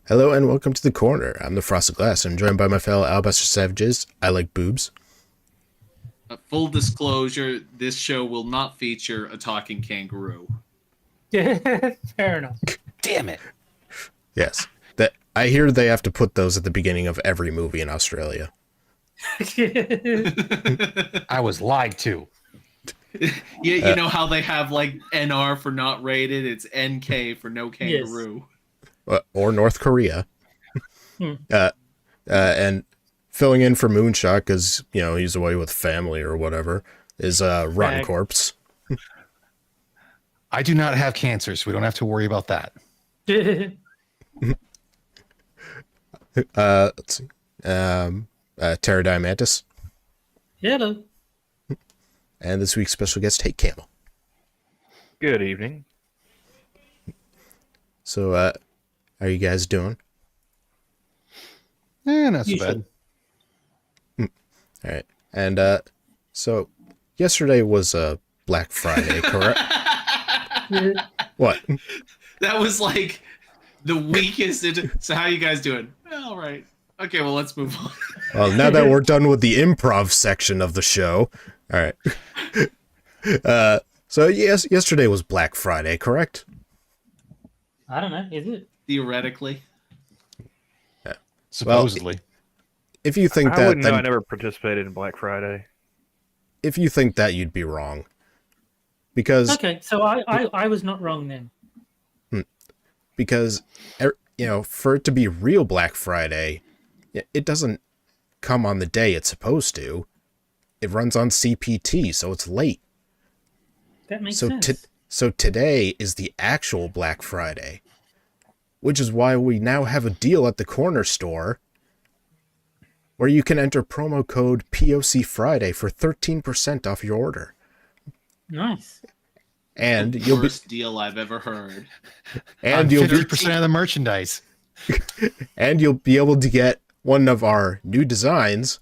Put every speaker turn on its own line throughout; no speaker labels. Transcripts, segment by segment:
Hello and welcome to the corner. I'm the Frosted Glass. I'm joined by my fellow Alabaster Savages. I like boobs.
Full disclosure, this show will not feature a talking kangaroo.
Fair enough.
Damn it.
Yes. I hear they have to put those at the beginning of every movie in Australia.
I was lied to.
You know how they have like NR for not rated? It's NK for no kangaroo.
Or North Korea. And filling in for Moonshock because, he's away with family or whatever, is Rotten Corpse.
I do not have cancer, so we don't have to worry about that.
Let's see. Pterodactyl.
Hello.
And this week's special guest, Hey Camel.
Good evening.
So, how are you guys doing?
Not so bad.
All right. And so yesterday was Black Friday, correct? What?
That was like the weakest. So how you guys doing? All right. Okay, well, let's move on.
Well, now that we're done with the improv section of the show. All right. So yes, yesterday was Black Friday, correct?
I don't know. Is it?
Theoretically.
Yeah.
Supposedly.
Well, if you think
I
that,
wouldn't know.
then
I never participated in Black Friday.
if you think that, you'd be wrong. Because
Okay, so I was not wrong then.
because for it to be real Black Friday, it doesn't come on the day it's supposed to. It runs on CPT, so it's late.
That makes sense.
So today is the actual Black Friday, which is why we now have a deal at the corner store where you can enter promo code POC Friday for 13% off your order.
Nice.
And
The worst deal I've ever heard.
and
you'll
you'll be
50% of the merchandise.
and you'll be able to get one of our new designs.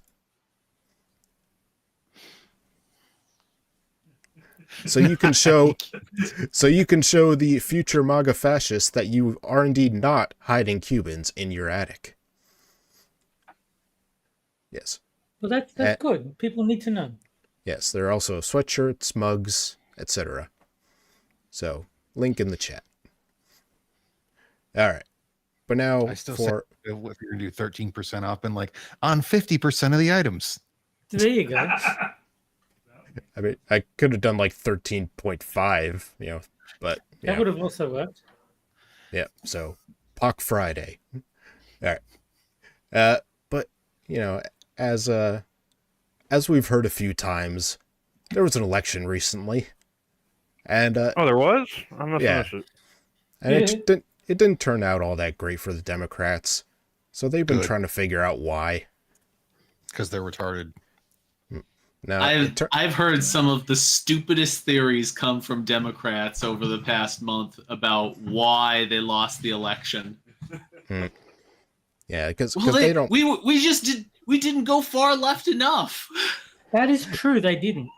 So you can show the future MAGA fascists that you are indeed not hiding Cubans in your attic. Yes.
Well, that's good. People need to know.
Yes, there are also sweatshirts, mugs, etc. So, link in the chat. All right. But now
I still say if you're going to do 13% off and on 50% of the items.
There you go.
I mean, I could have done 13.5, but
That would have also worked.
Yeah, so Pock Friday. All right. But as we've heard a few times, there was an election recently, and
Oh, there was? I must have missed it.
and it didn't turn out all that great for the Democrats. So they've been
Good.
trying to figure out why.
Because they're retarded.
Now,
I've heard some of the stupidest theories come from Democrats over the past month about why they lost the election.
yeah, because
Well,
they don't.
we didn't go far left enough.
That is true. They didn't.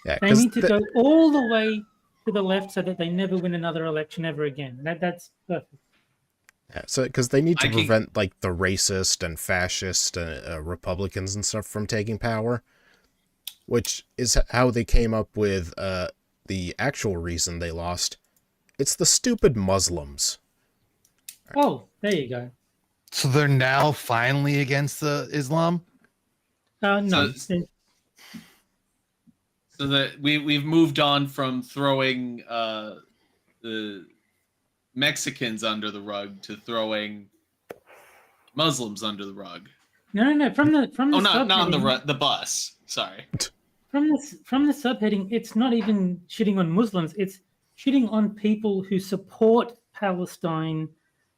Yeah,
They need to go all the way to the left so that they never win another election ever again. That's perfect.
Yeah, so because they need to
I can-
prevent the racist and fascist Republicans and stuff from taking power, which is how they came up with the actual reason they lost. It's the stupid Muslims.
Oh, there you go.
So they're now finally against the Islam?
No.
So that we've moved on from throwing the Mexicans under the rug to throwing Muslims under the rug.
No. From the
Not on
subheading-
the bus. Sorry.
From the subheading, it's not even shitting on Muslims. It's shitting on people who support Palestine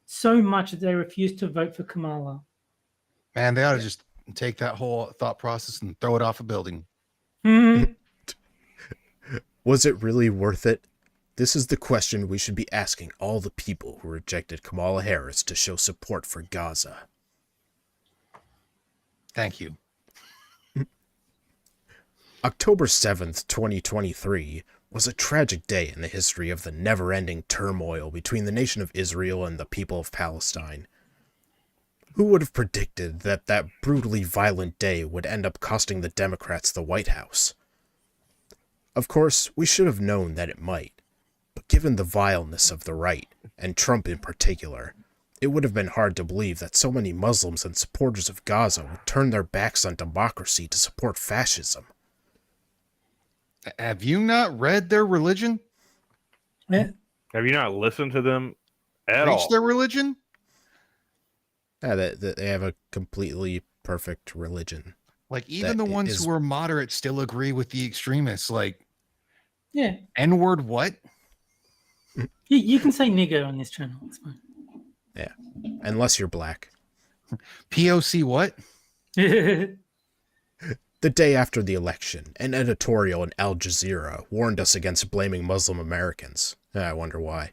so much that they refuse to vote for Kamala.
Man, they ought to just take that whole thought process and throw it off a building.
Was it really worth it? This is the question we should be asking all the people who rejected Kamala Harris to show support for Gaza.
Thank you.
October 7th, 2023 was a tragic day in the history of the never-ending turmoil between the nation of Israel and the people of Palestine. Who would have predicted that that brutally violent day would end up costing the Democrats the White House? Of course, we should have known that it might, but given the vileness of the right, and Trump in particular, it would have been hard to believe that so many Muslims and supporters of Gaza would turn their backs on democracy to support fascism.
Have you not read their religion?
Yeah.
Have you not listened to them at
Preach
all?
their religion?
Yeah, they have a completely perfect religion.
Like, even
That
the ones
is-
who are moderate still agree with the extremists. Like,
Yeah.
N-word what?
You can say nigger on this channel. It's fine.
Unless you're black.
POC what?
The day after the election, an editorial in Al Jazeera warned us against blaming Muslim Americans. I wonder why.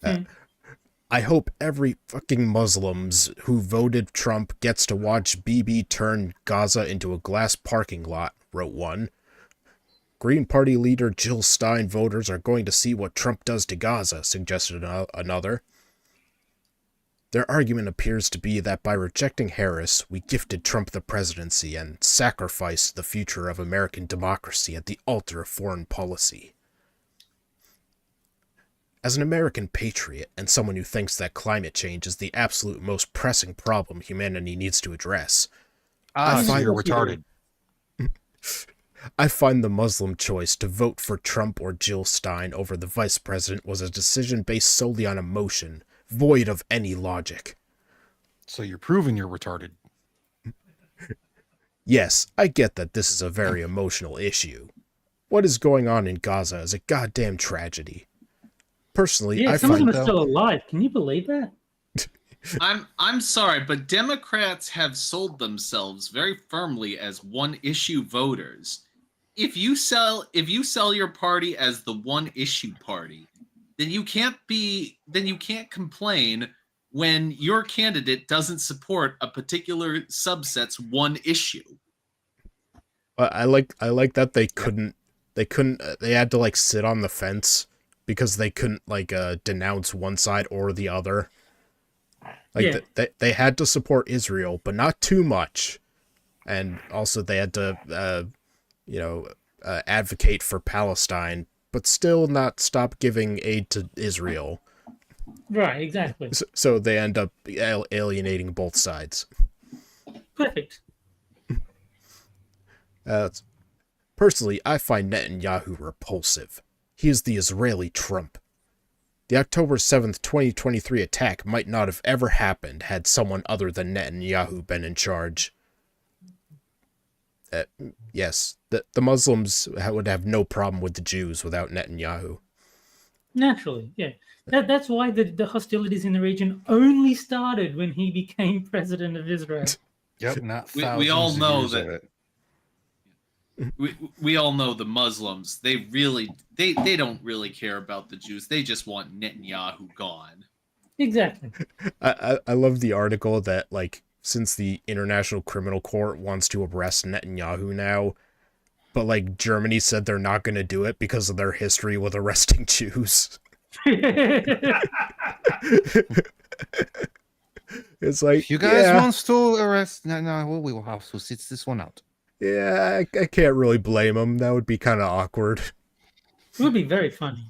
I hope every fucking Muslims who voted Trump gets to watch Bibi turn Gaza into a glass parking lot, wrote one. Green Party leader Jill Stein voters are going to see what Trump does to Gaza, suggested another. Their argument appears to be that by rejecting Harris, we gifted Trump the presidency and sacrificed the future of American democracy at the altar of foreign policy. As an American patriot and someone who thinks that climate change is the absolute most pressing problem humanity needs to address,
Ah, so
find-
you're retarded.
I find the Muslim choice to vote for Trump or Jill Stein over the vice president was a decision based solely on emotion, void of any logic.
So you're proving you're retarded.
Yes, I get that this is a very emotional issue. What is going on in Gaza is a goddamn tragedy. Personally,
Yeah,
I
some of them
find
are still alive. Can you believe that?
I'm sorry, but Democrats have sold themselves very firmly as one issue voters. If you sell your party as the one issue party, then you can't complain when your candidate doesn't support a particular subset's one issue.
I like that they had to like sit on the fence because they couldn't like denounce one side or the other. Like they had to support Israel, but not too much, and also they had to advocate for Palestine, but still not stop giving aid to Israel.
Right, exactly.
So they end up alienating both sides.
Perfect.
Personally, I find Netanyahu repulsive. He is the Israeli Trump. The October 7th, 2023 attack might not have ever happened had someone other than Netanyahu been in charge. Yes, the Muslims would have no problem with the Jews without Netanyahu.
Naturally, yeah. That's why the hostilities in the region only started when he became president of Israel.
Yep, not
We
thousands
all
of
know
years
that-
of it.
We all know the Muslims. They don't really care about the Jews. They just want Netanyahu gone.
Exactly.
I love the article that, like, since the International Criminal Court wants to arrest Netanyahu now, but, like, Germany said they're not going to do it because of their history with arresting Jews. It's like,
If you guys
yeah,
want to arrest, no, we will have to sit this one out.
yeah, I can't really blame them. That would be kind of awkward.
It would be very funny.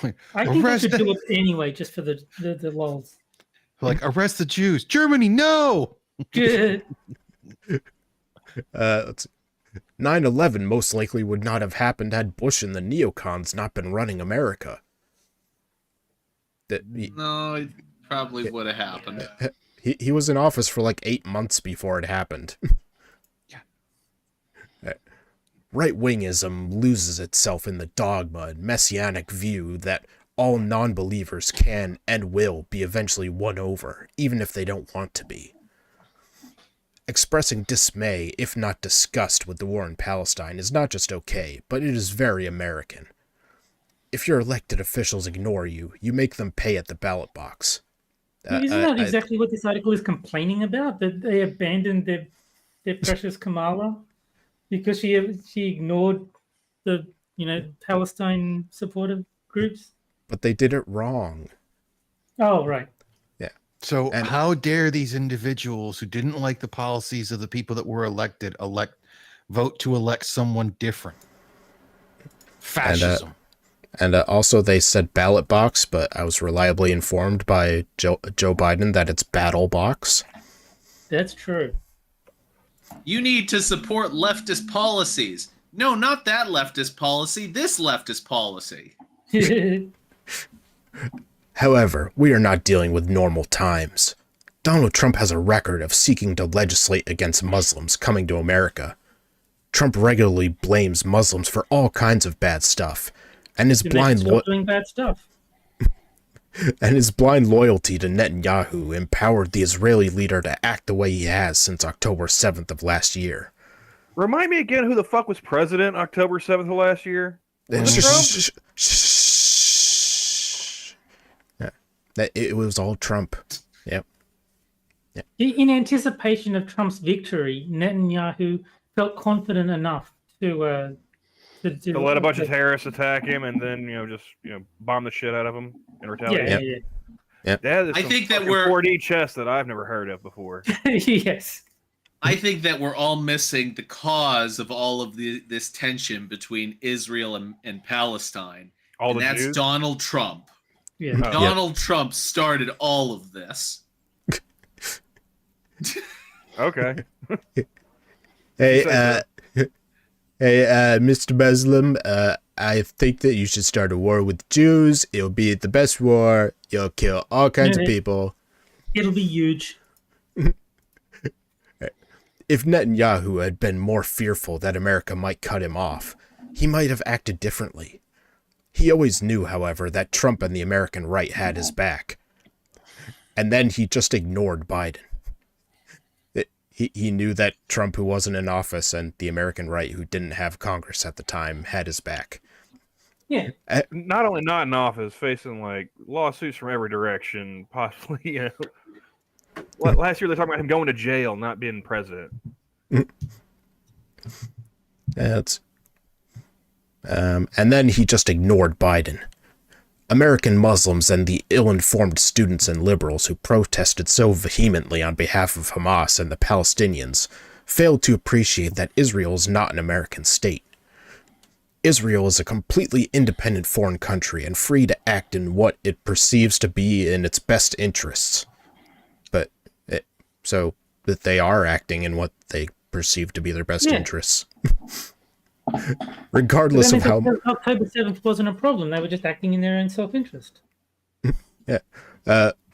Like,
I think I
arrest
should
the-
do it anyway, just for the lols.
like, arrest the Jews. Germany, no!
Good.
Let's see. 9/11 most likely would not have happened had Bush and the neocons not been running America.
No, it probably would have happened.
He was in office for like 8 months before it happened.
Yeah.
Right-wingism loses itself in the dogma and messianic view that all non-believers can and will be eventually won over, even if they don't want to be. Expressing dismay, if not disgust, with the war in Palestine is not just okay, but it is very American. If your elected officials ignore you, you make them pay at the ballot box.
Isn't that exactly what this article is complaining about? That they abandoned their precious Kamala because she ignored the Palestine supportive groups.
But they did it wrong.
Oh right.
So
And-
how dare these individuals who didn't like the policies of the people that were elected vote to elect someone different? Fascism.
And also they said ballot box, but I was reliably informed by Joe Biden that it's battle box.
That's true.
You need to support leftist policies. No, not that leftist policy. This leftist policy.
However, we are not dealing with normal times. Donald Trump has a record of seeking to legislate against Muslims coming to America. Trump regularly blames Muslims for all kinds of bad stuff, and his
doing bad stuff.
loyalty to Netanyahu empowered the Israeli leader to act the way he has since October 7th of last year.
Remind me again who the fuck was president October 7th of last year? Was it Trump?
It was all Trump. Yep.
In anticipation of Trump's victory, Netanyahu felt confident enough to
let a bunch of terrorists attack him and then just bomb the shit out of him in retaliation.
Yeah.
That is
I think that
4D chess that I've never heard of before.
Yes.
I think that we're all missing the cause of all of this tension between Israel and Palestine.
All
and
the
that's
Jews?
Donald Trump.
Yeah.
Oh.
Donald Trump started all of this.
Okay.
Hey,
said
Mr. Muslim, I think that you should start a war with Jews. It'll be the best war. You'll kill all kinds of people.
It'll be huge.
If Netanyahu had been more fearful that America might cut him off, he might have acted differently. He always knew, however, that Trump and the American right had his back. And then he just ignored Biden. He knew that Trump, who wasn't in office, and the American right, who didn't have Congress at the time, had his back.
Yeah.
Not only not in office, facing lawsuits from every direction, possibly. Last year they're talking about him going to jail, not being president.
And then he just ignored Biden. American Muslims and the ill-informed students and liberals who protested so vehemently on behalf of Hamas and the Palestinians failed to appreciate that Israel is not an American state. Israel is a completely independent foreign country and free to act in what it perceives to be in its best interests. So that they are acting in what they perceive to be their best interests. Regardless of how
October 7th wasn't a problem. They were just acting in their own self-interest.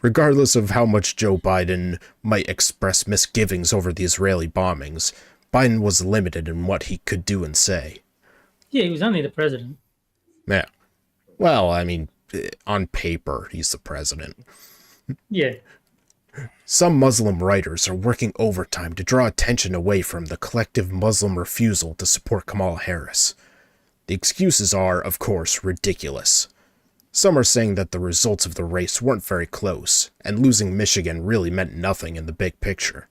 Regardless of how much Joe Biden might express misgivings over the Israeli bombings, Biden was limited in what he could do and say.
Yeah, he was only the president.
Yeah. Well, I mean, on paper, he's the president.
Yeah.
Some Muslim writers are working overtime to draw attention away from the collective Muslim refusal to support Kamala Harris. The excuses are, of course, ridiculous. Some are saying that the results of the race weren't very close, and losing Michigan really meant nothing in the big picture.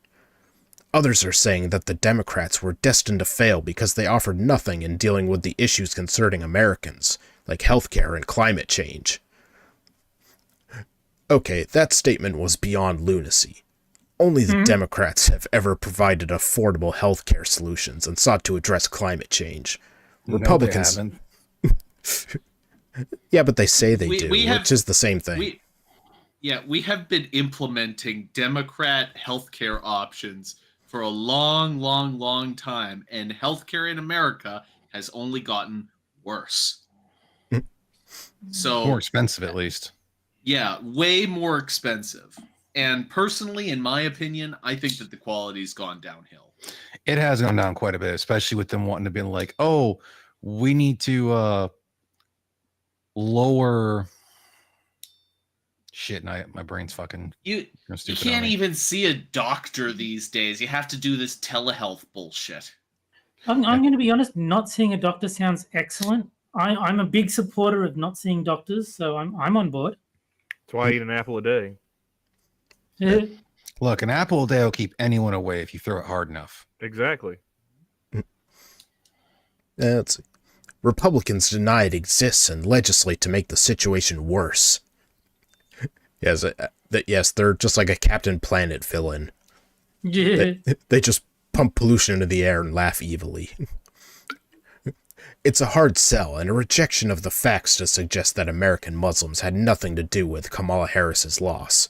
Others are saying that the Democrats were destined to fail because they offered nothing in dealing with the issues concerning Americans, like healthcare and climate change. Okay, that statement was beyond lunacy. Only the Democrats have ever provided affordable healthcare solutions and sought to address climate change. Republicans...
No, they haven't.
Yeah, but they say they do,
we have-
which is the same thing.
We have been implementing Democrat healthcare options for a long, long, long time, and healthcare in America has only gotten worse. So
More expensive, at least.
yeah, way more expensive. And personally, in my opinion, I think that the quality's gone downhill.
It has gone down quite a bit, especially with them wanting to be like, oh, we need to lower shit. And my brain's fucking
You
stupid.
can't even see a doctor these days. You have to do this telehealth bullshit.
I'm going to be honest, not seeing a doctor sounds excellent. I'm a big supporter of not seeing doctors, so I'm on board.
That's why I eat an apple a day.
Look, an apple a day will keep anyone away if you throw it hard enough.
Exactly.
Republicans deny it exists and legislate to make the situation worse. Yes, Yes, they're just like a Captain Planet villain.
Yeah.
They just pump pollution into the air and laugh evilly. It's a hard sell and a rejection of the facts to suggest that American Muslims had nothing to do with Kamala Harris's loss.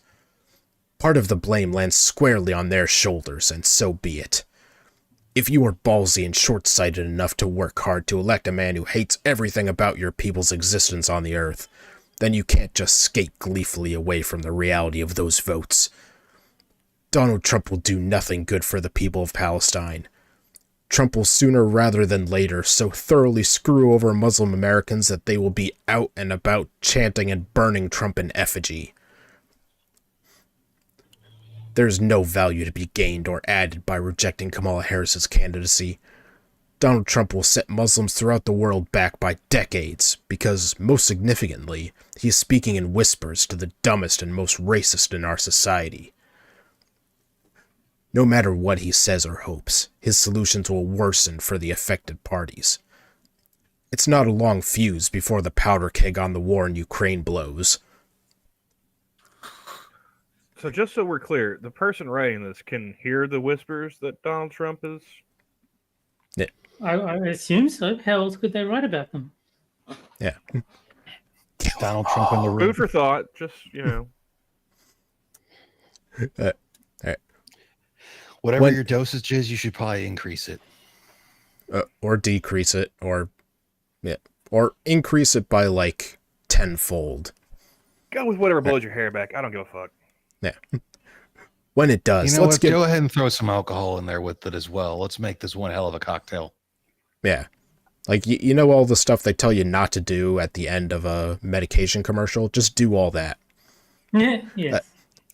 Part of the blame lands squarely on their shoulders, and so be it. If you are ballsy and short-sighted enough to work hard to elect a man who hates everything about your people's existence on the earth, then you can't just skate gleefully away from the reality of those votes. Donald Trump will do nothing good for the people of Palestine. Trump will sooner rather than later so thoroughly screw over Muslim Americans that they will be out and about chanting and burning Trump in effigy. There's no value to be gained or added by rejecting Kamala Harris's candidacy. Donald Trump will set Muslims throughout the world back by decades because, most significantly, he is speaking in whispers to the dumbest and most racist in our society. No matter what he says or hopes, his solutions will worsen for the affected parties. It's not a long fuse before the powder keg on the war in Ukraine blows.
So just so we're clear, the person writing this can hear the whispers that Donald Trump is.
I assume so. How else could they write about them?
Yeah.
Donald Trump in the room.
Food for thought. Just
Whatever your dosage is, you should probably increase it.
Or decrease it, or increase it by like tenfold.
go with whatever blows your hair back. I don't give a fuck.
Yeah. When it does,
You know
let's
what? Go ahead and throw some alcohol in there with it as well. Let's make this one hell of a cocktail.
Yeah. Like, you know all the stuff they tell you not to do at the end of a medication commercial? Just do all that.
Yeah, yes.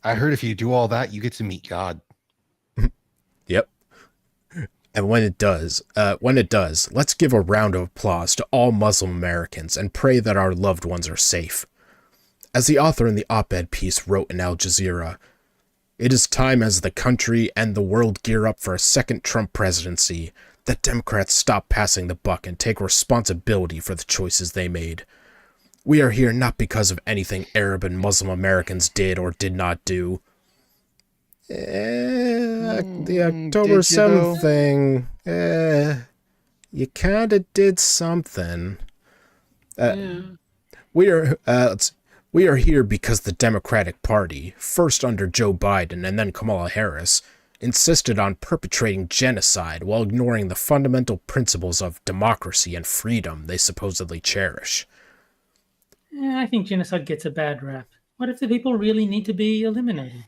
I heard if you do all that, you get to meet God.
Yep. And when it does, let's give a round of applause to all Muslim Americans and pray that our loved ones are safe. As the author in the op-ed piece wrote in Al Jazeera, it is time as the country and the world gear up for a second Trump presidency that Democrats stop passing the buck and take responsibility for the choices they made. We are here not because of anything Arab and Muslim Americans did or did not do. The October 7th thing, you kinda did something. We are here because the Democratic Party, first under Joe Biden and then Kamala Harris, insisted on perpetrating genocide while ignoring the fundamental principles of democracy and freedom they supposedly cherish.
I think genocide gets a bad rap. What if the people really need to be eliminated?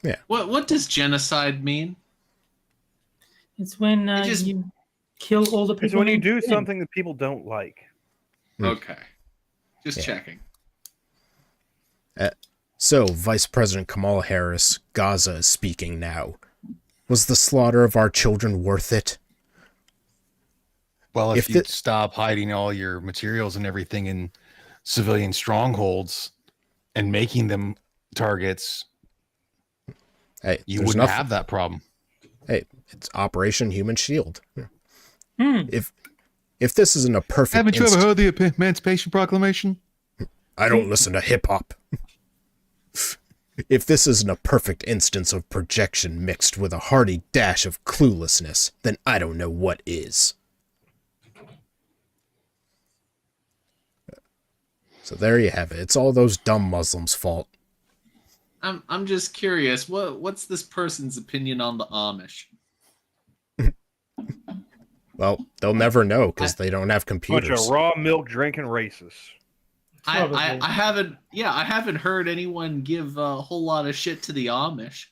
Yeah.
What does genocide mean?
It's when you kill all the people.
It's when you do
named Ken.
something that people don't like.
Okay. Just checking.
So, Vice President Kamala Harris, Gaza is speaking now. Was the slaughter of our children worth it?
Well, if you stop hiding all your materials and everything in civilian strongholds and making them targets, you wouldn't have that problem.
Hey, it's Operation Human Shield. If this isn't a perfect...
Haven't you ever heard the Emancipation Proclamation?
I don't listen to hip-hop. If this isn't a perfect instance of projection mixed with a hearty dash of cluelessness, then I don't know what is. So there you have it. It's all those dumb Muslims' fault.
I'm just curious. What's this person's opinion on the Amish?
Well, they'll never know because they don't have computers.
Bunch of raw milk drinking racists.
I haven't heard anyone give a whole lot of shit to the Amish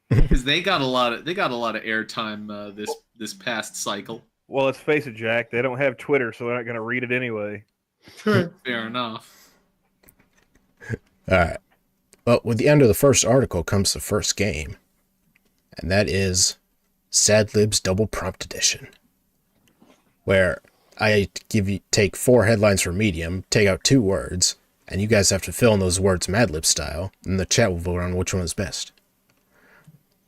because they got a lot of airtime this past cycle.
Well, let's face it, Jack. They don't have Twitter, so they're not going to read it anyway.
True.
Fair enough.
All right. Well, with the end of the first article comes the first game, and that is Sad Libs Double Prompt Edition, where I take 4 headlines from Medium, take out 2 words, and you guys have to fill in those words Mad Lib style, and the chat will vote on which one is best.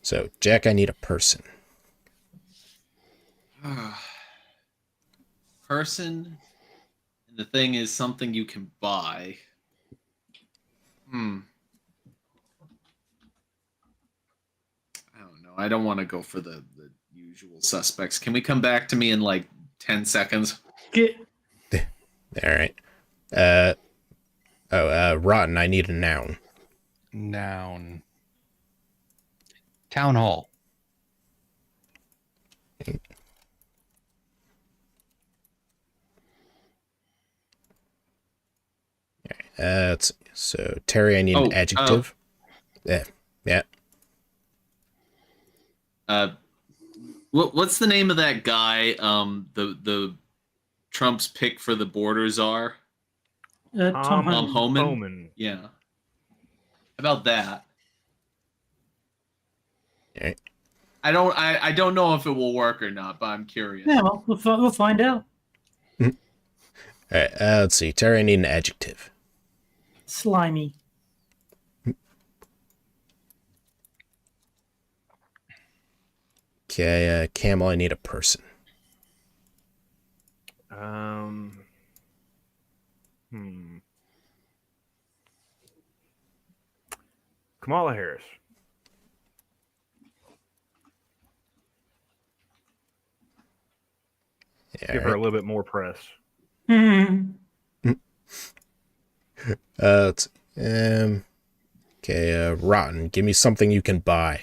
So, Jack, I need a person.
Person, and the thing is something you can buy. I don't want to go for the usual suspects. Can we come back to me in like 10 seconds?
All right. Rotten, I need a noun.
Noun. Town hall.
Let's see. So Terry, I need an adjective. Yeah.
What's the name of that guy? The Trump's pick for the border czar.
Tom
Homan. Yeah. How about that?
Okay.
I don't know if it will work or not, but I'm curious.
Yeah, well, we'll find out.
All right. Let's see. Terry, I need an adjective.
Slimy.
Okay. Camel, I need a person.
Kamala Harris.
Yeah,
Give her a little bit more press.
Let's okay, Rotten, give me something you can buy.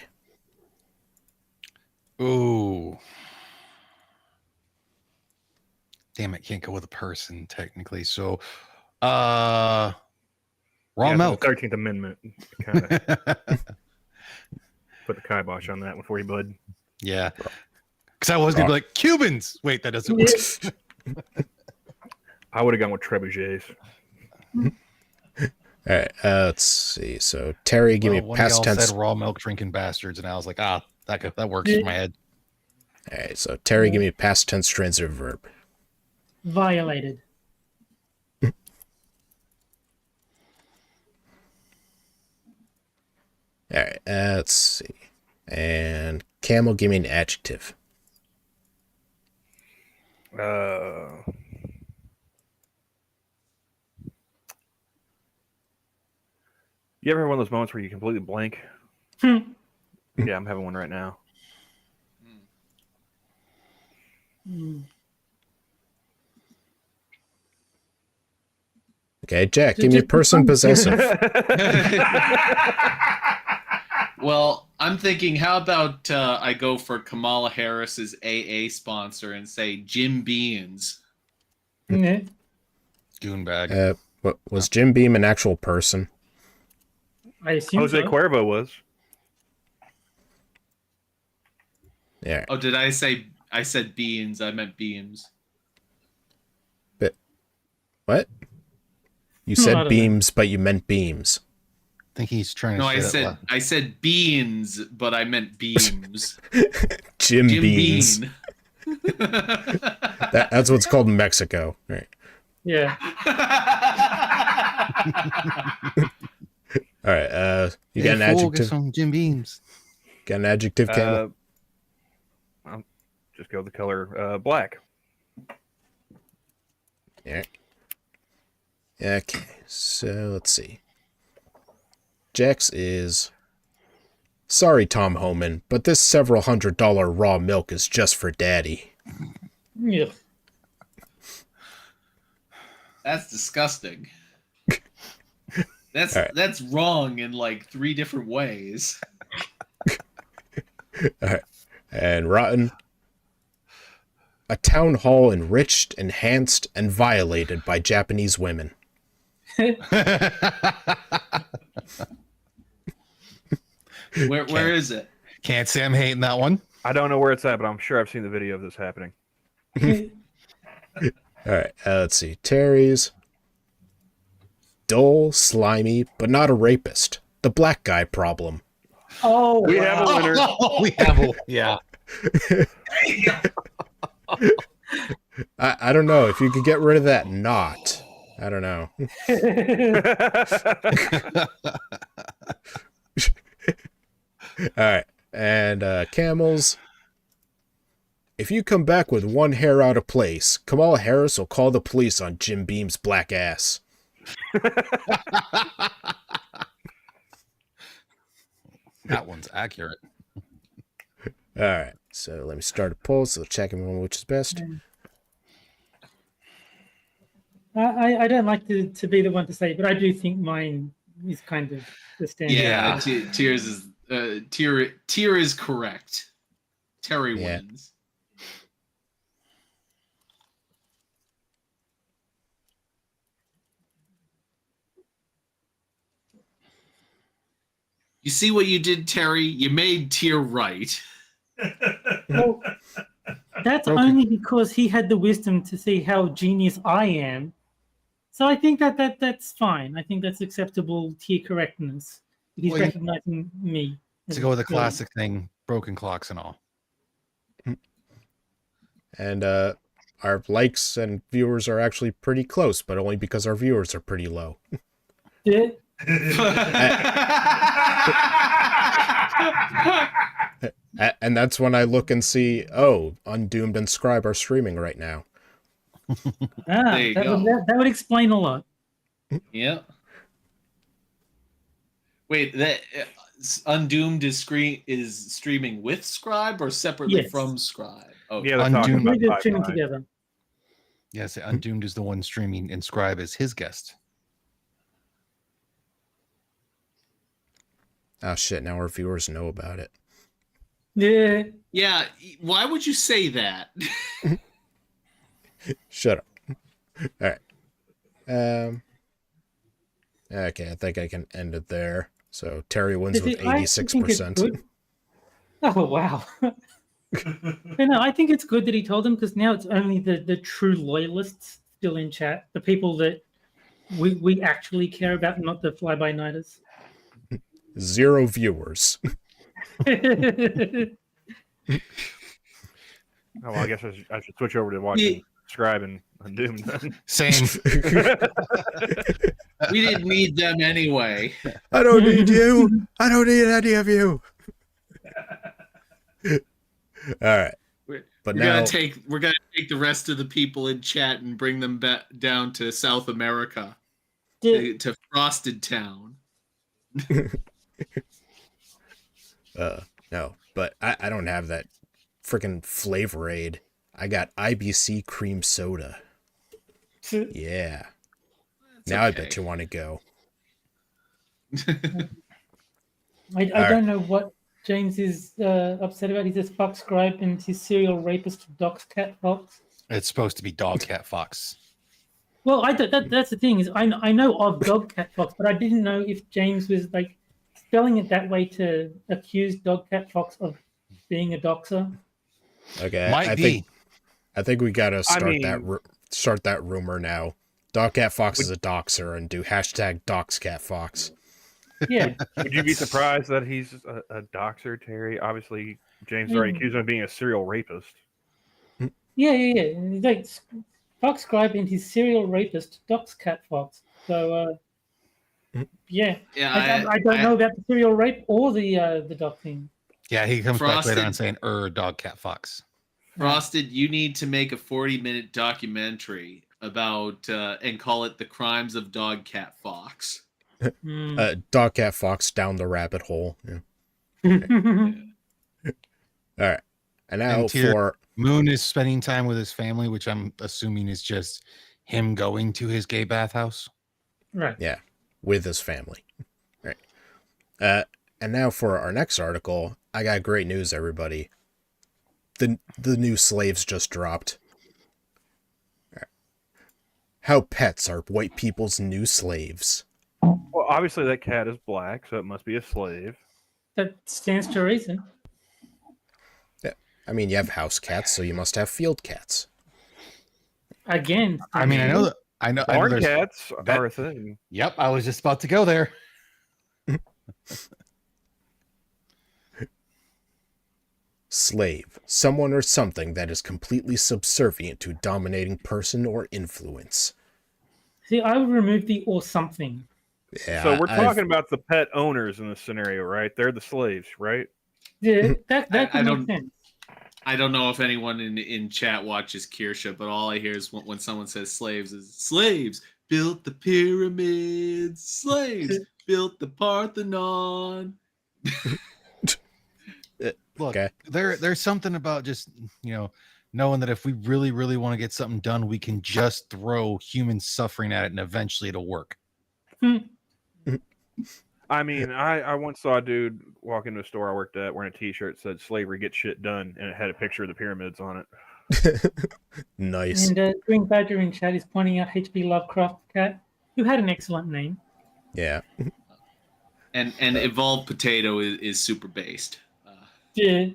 Ooh. Damn it, can't go with a person technically. So raw milk.
The 13th Amendment. Kind of put the kibosh on that one for you, bud.
Yeah. Because I was going to be like, Cubans! Wait, that doesn't work.
I would have gone with trebuchets.
All right, let's see. So Terry, give me past tense.
Said raw milk drinking bastards, and I was like, that works in my head.
All right, so Terry, give me past tense transitive verb.
Violated.
All right, let's see. And Camel, give me an adjective.
You ever have one of those moments where you completely blank? Yeah, I'm having one right now.
Okay, Jack, give me a person possessive.
Well, I'm thinking, how about I go for Kamala Harris's AA sponsor and say Jim Beans?
Goonbag.
What, was Jim Beam an actual person?
I assume
Jose
so.
Cuervo was.
Yeah.
Oh, did I said beans? I meant beams.
But what? You said
don't
beams, but you meant beams.
I think he's trying to
No,
say
I said beans, but I meant beams.
Jim Beans.
Bean.
That's what's called in Mexico. Right.
Yeah.
All right. You got an adjective?
Some Jim Beams.
Got an adjective, Camel?
I'll just go with the color black.
Yeah. Okay. So let's see. Jax is, sorry, Tom Homan, but this several $100 raw milk is just for daddy.
Yeah.
That's disgusting. That's wrong in like 3 different ways.
All right. And Rotten, a town hall enriched, enhanced, and violated by Japanese women.
Where is it?
Can't say I'm hating that one.
I don't know where it's at, but I'm sure I've seen the video of this happening.
All right, let's see. Terry's dull, slimy, but not a rapist. The black guy problem.
Oh,
We have a winner.
We have a, yeah.
I don't know if you could get rid of that not. I don't know. All right, and Camels. If you come back with one hair out of place, Kamala Harris will call the police on Jim Beam's black ass.
That one's accurate.
All right. So let me start a poll. So checking which is best.
I don't like to be the one to say, but I do think mine is kind of the standard.
Yeah, Tears is Tier is correct. Terry wins. You see what you did, Terry? You made Tier right.
Well, that's only because he had the wisdom to see how genius I am. So I think that's fine. I think that's acceptable tier correctness. He's recognizing me.
To go with the classic thing, broken clocks and all.
And our likes and viewers are actually pretty close, but only because our viewers are pretty low.
Yeah.
And that's when I look and see, oh, Undoomed and Scribe are streaming right now.
That would explain a lot.
Yeah. Wait, that Undoomed is streaming with Scribe or separately from Scribe? Oh,
yeah, they're talking about
They're streaming together.
Yes, Undoomed is the one streaming, and Scribe is his guest.
Oh shit! Now our viewers know about it.
Yeah.
Yeah. Why would you say that?
Shut up. All right. Okay, I think I can end it there. So Terry wins with 86%.
Oh wow. No, I think it's good that he told them, because now it's only the true loyalists still in chat, the people that we actually care about, not the fly-by-nighters.
0 viewers.
Oh, well, I guess I should switch over to watching Scribe and Undoomed then.
Same.
We didn't need them anyway.
I don't need you. I don't need any of you. All right.
We're gonna take the rest of the people in chat and bring them back down to South America, to Frosted Town.
No, but I don't have that freaking Flavor Aid. I got IBC cream soda. Yeah. Now I bet you want to go.
I don't know what James is upset about. He says fuck Scribe and his serial rapist Doc's Cat Fox.
It's supposed to be Dog Cat Fox.
Well, that's the thing, is I know of Dog Cat Fox, but I didn't know if James was like spelling it that way to accuse Dog Cat Fox of being a doxer.
Okay, I think we gotta start that rumor now. Dog Cat Fox is a doxer, and do hashtag DoxCatFox.
Yeah.
Would you be surprised that he's a doxer, Terry? Obviously, James already accused him of being a serial rapist.
Yeah. He's like Fox Scribe and his serial rapist Doc's Cat Fox. So I don't know about the serial rape or the doc thing.
Yeah, he comes back later on saying Dog Cat Fox.
Frosted, you need to make a 40-minute documentary about and call it The Crimes of Dog Cat Fox.
Dog Cat Fox down the rabbit hole. Yeah. All right. And now for
Moon is spending time with his family, which I'm assuming is just him going to his gay bathhouse.
Right.
Yeah, with his family. Right. And now for our next article, I got great news, everybody. The new slaves just dropped. Right. How pets are white people's new slaves.
Well, obviously that cat is black, so it must be a slave.
That stands to reason.
Yeah. I mean, you have house cats, so you must have field cats.
Again.
I mean, I know
Barn cats are a thing.
Yep, I was just about to go there.
Slave, someone or something that is completely subservient to a dominating person or influence.
See, I would remove the or something.
Yeah,
so we're talking about the pet owners in this scenario, right? They're the slaves, right?
Yeah, that could make sense.
I don't know if anyone in chat watches Kirsha, but all I hear is when someone says slaves is slaves built the pyramids, slaves built the Parthenon.
Look,
Okay.
there's something about just, knowing that if we really, really want to get something done, we can just throw human suffering at it and eventually it'll work.
I mean, I once saw a dude walk into a store I worked at wearing a T-shirt that said "Slavery gets shit done," and it had a picture of the pyramids on it.
Nice.
And Green Badger in chat is pointing out H.P. Lovecraft cat, who had an excellent name.
Yeah.
And Evolved Potato is super based.
Yeah.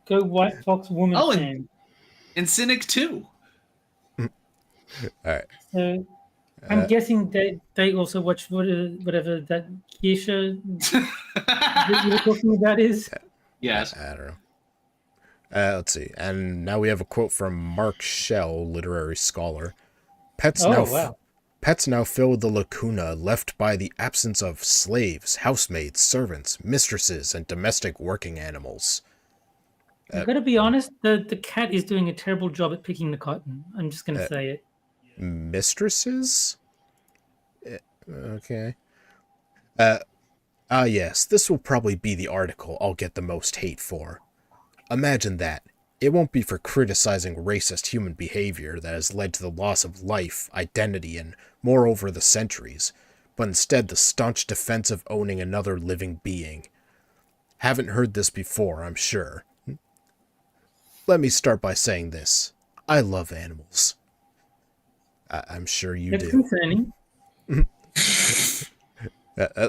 Go White Fox Woman
Oh,
fan.
and Cynic too.
All right.
So I'm guessing they also watch whatever that Kiesha that you were talking about is.
Yes.
I don't know. Let's see. And now we have a quote from Mark Schell, literary scholar. Pets now fill the lacuna left by the absence of slaves, housemaids, servants, mistresses, and domestic working animals.
I've got to be honest, the cat is doing a terrible job at picking the cotton. I'm just going to say it.
Mistresses? Okay. Yes, this will probably be the article I'll get the most hate for. Imagine that. It won't be for criticizing racist human behavior that has led to the loss of life, identity, and more over the centuries, but instead the staunch defense of owning another living being. Haven't heard this before, I'm sure. Let me start by saying this. I love animals. I'm sure you
That's
do.
concerning.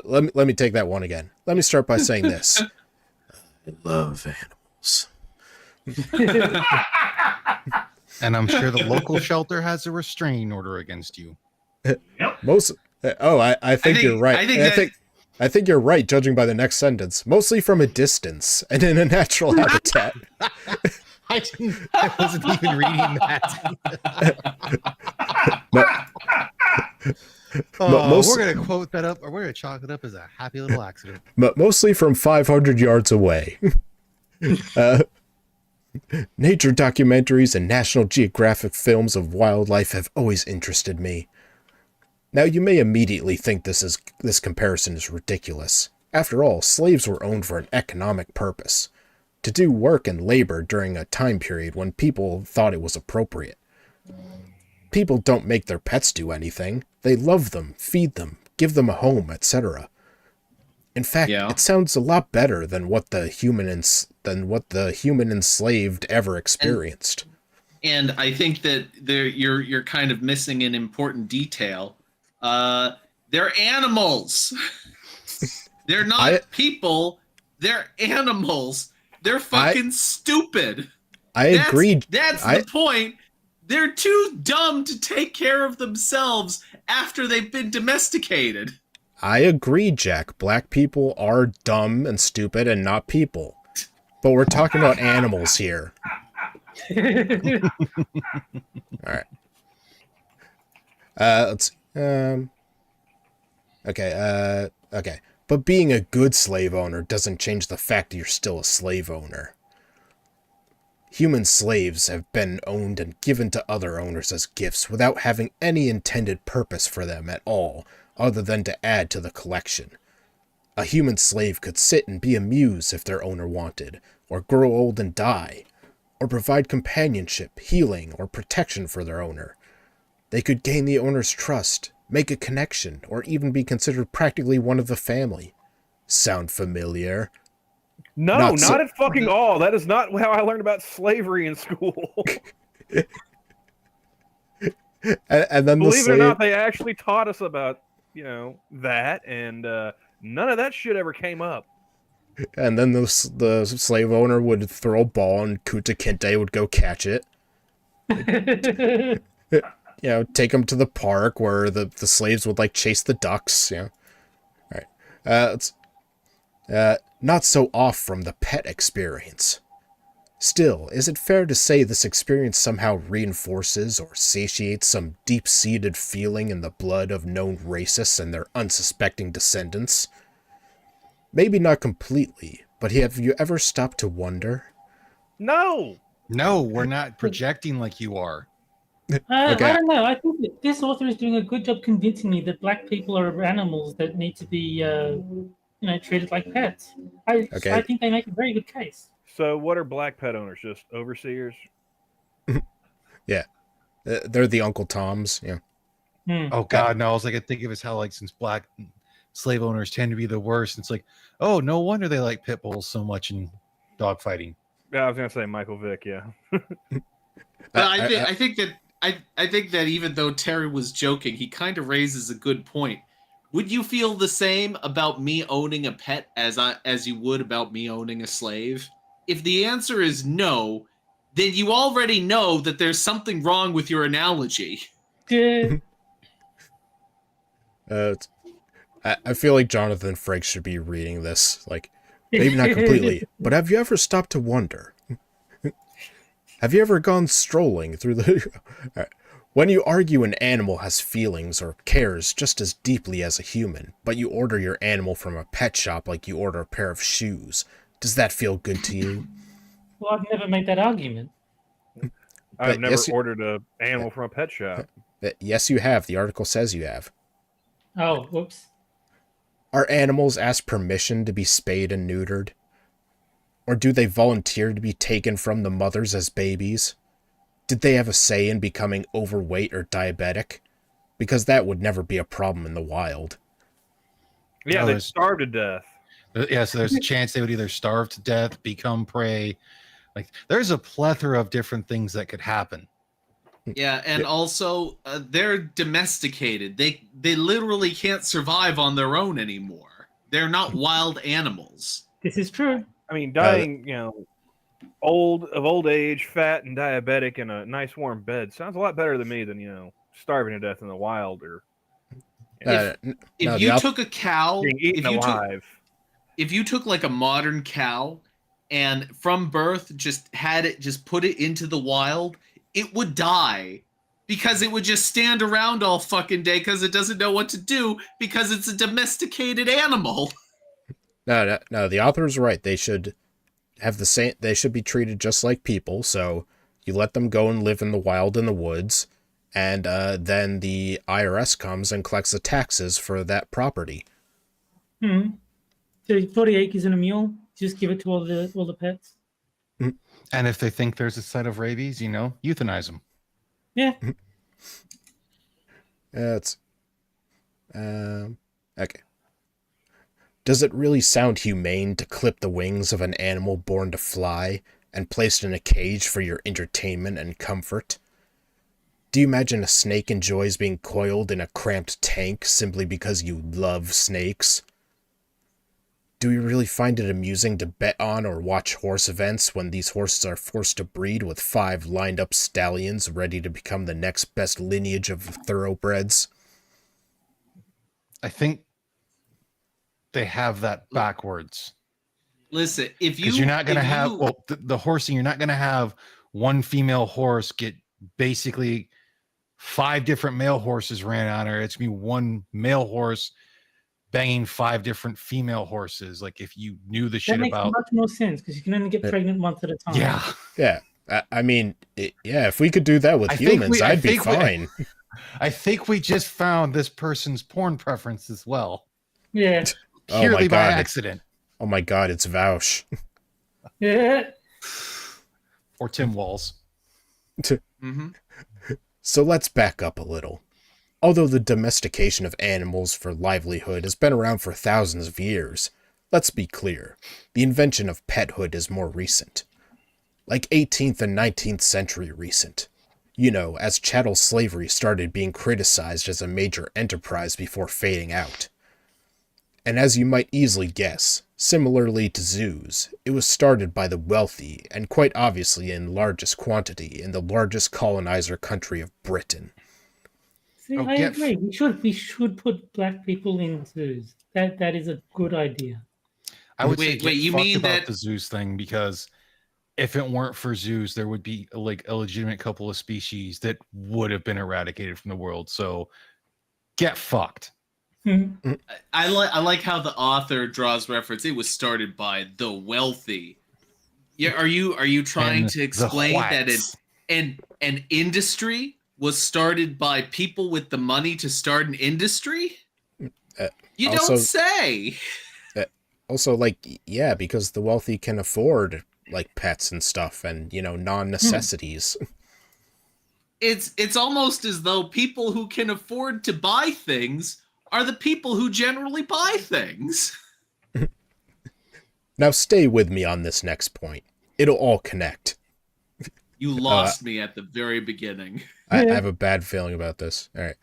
Let me take that one again. Let me start by saying this. I love animals.
And I'm sure the local shelter has a restraining order against you.
Most. I think you're right. I think you're right, judging by the next sentence. Mostly from a distance and in a natural habitat.
I wasn't even reading that. We're gonna quote that up, or we're gonna chalk it up as a happy little accident.
But mostly from 500 yards away. Nature documentaries and National Geographic films of wildlife have always interested me. Now you may immediately think this comparison is ridiculous. After all, slaves were owned for an economic purpose, to do work and labor during a time period when people thought it was appropriate. People don't make their pets do anything. They love them, feed them, give them a home, etc. In fact, it sounds a lot better than what the human enslaved ever experienced.
And I think that you're kind of missing an important detail. They're animals. They're not people. They're animals. They're fucking stupid.
I agree.
That's the point. They're too dumb to take care of themselves after they've been domesticated.
I agree, Jack. Black people are dumb and stupid and not people. But we're talking about animals here. Alright. Let's okay. But being a good slave owner doesn't change the fact that you're still a slave owner. Human slaves have been owned and given to other owners as gifts without having any intended purpose for them at all, other than to add to the collection. A human slave could sit and be amused if their owner wanted, or grow old and die, or provide companionship, healing, or protection for their owner. They could gain the owner's trust, make a connection, or even be considered practically one of the family. Sound familiar?
No, not at fucking all. That is not how I learned about slavery in school.
and then
Believe it or not, they actually taught us about, that, and none of that shit ever came up.
And then the slave owner would throw a ball and Kunta Kinte would go catch it. Take them to the park where the slaves would chase the ducks. All right. Not so off from the pet experience. Still, is it fair to say this experience somehow reinforces or satiates some deep-seated feeling in the blood of known racists and their unsuspecting descendants? Maybe not completely, but have you ever stopped to wonder?
No,
we're not projecting like you are.
Okay. I don't know. I think this author is doing a good job convincing me that black people are animals that need to be treated like pets. I think they make a very good case.
So, what are black pet owners? Just overseers?
Yeah, they're the Uncle Toms. Yeah.
Oh God, no! All I could think of is how, like, since black slave owners tend to be the worst, it's like, oh, no wonder they like pit bulls so much in dogfighting.
Yeah, I was gonna say Michael Vick. Yeah.
But I think that even though Terry was joking, he kind of raises a good point. Would you feel the same about me owning a pet as you would about me owning a slave? If the answer is no, then you already know that there's something wrong with your analogy.
Yeah.
I feel like Jonathan Frakes should be reading this. Like, maybe not completely, but have you ever stopped to wonder? Have you ever gone strolling through the... When you argue an animal has feelings or cares just as deeply as a human, but you order your animal from a pet shop like you order a pair of shoes, does that feel good to you?
Well, I've never made that argument.
I've never ordered an animal from a pet shop.
Yes, you have. The article says you have.
Oh, whoops.
Are animals asked permission to be spayed and neutered? Or do they volunteer to be taken from the mothers as babies? Did they have a say in becoming overweight or diabetic? Because that would never be a problem in the wild.
Yeah, they'd starve to death.
Yeah, so there's a chance they would either starve to death, become prey. Like, there's a plethora of different things that could happen.
Yeah, and also they're domesticated. They literally can't survive on their own anymore. They're not wild animals.
This is true.
I mean, dying, old age, fat and diabetic in a nice warm bed sounds a lot better to me than starving to death in the wild or.
If you took a cow,
being eaten alive.
If you took like a modern cow, and from birth just put it into the wild, it would die because it would just stand around all fucking day because it doesn't know what to do because it's a domesticated animal.
No, the author's right. They should have the same. They should be treated just like people. So you let them go and live in the wild in the woods, and then the IRS comes and collects the taxes for that property.
So 40 acres and a mule. Just give it to all the pets.
And if they think there's a site of rabies, euthanize them.
Yeah.
That's okay. Does it really sound humane to clip the wings of an animal born to fly and placed in a cage for your entertainment and comfort? Do you imagine a snake enjoys being coiled in a cramped tank simply because you love snakes? Do you really find it amusing to bet on or watch horse events when these horses are forced to breed with 5 lined-up stallions ready to become the next best lineage of thoroughbreds?
I think they have that backwards.
Listen, because
you're not going to have the horsing. You're not going to have one female horse get basically 5 different male horses ran on her. It's going to be one male horse banging 5 different female horses. Like, if you knew the shit
that makes
about
much more sense because you can only get pregnant once at a time.
Yeah.
I mean, if we could do that with humans, I'd be fine.
I think we just found this person's porn preference as well.
Yeah.
Purely by accident.
Oh my God, it's Vaush.
Yeah.
Or Tim Walls.
So let's back up a little. Although the domestication of animals for livelihood has been around for thousands of years, let's be clear, the invention of pethood is more recent. Like 18th and 19th century recent. As chattel slavery started being criticized as a major enterprise before fading out. And as you might easily guess, similarly to zoos, it was started by the wealthy and quite obviously in largest quantity in the largest colonizer country of Britain.
See, I agree. We should put black people in zoos. That is a good idea.
I would say
you mean
about
that
the zoos thing, because if it weren't for zoos, there would be like a legitimate couple of species that would have been eradicated from the world. So get fucked.
I like how the author draws reference. It was started by the wealthy. Yeah, are you trying to explain that an industry was started by people with the money to start an industry? You don't say.
Also, like, yeah, because the wealthy can afford, like, pets and stuff and, non-necessities.
It's almost as though people who can afford to buy things are the people who generally buy things.
Now stay with me on this next point. It'll all connect.
You lost me at the very beginning.
I have a bad feeling about this. All right.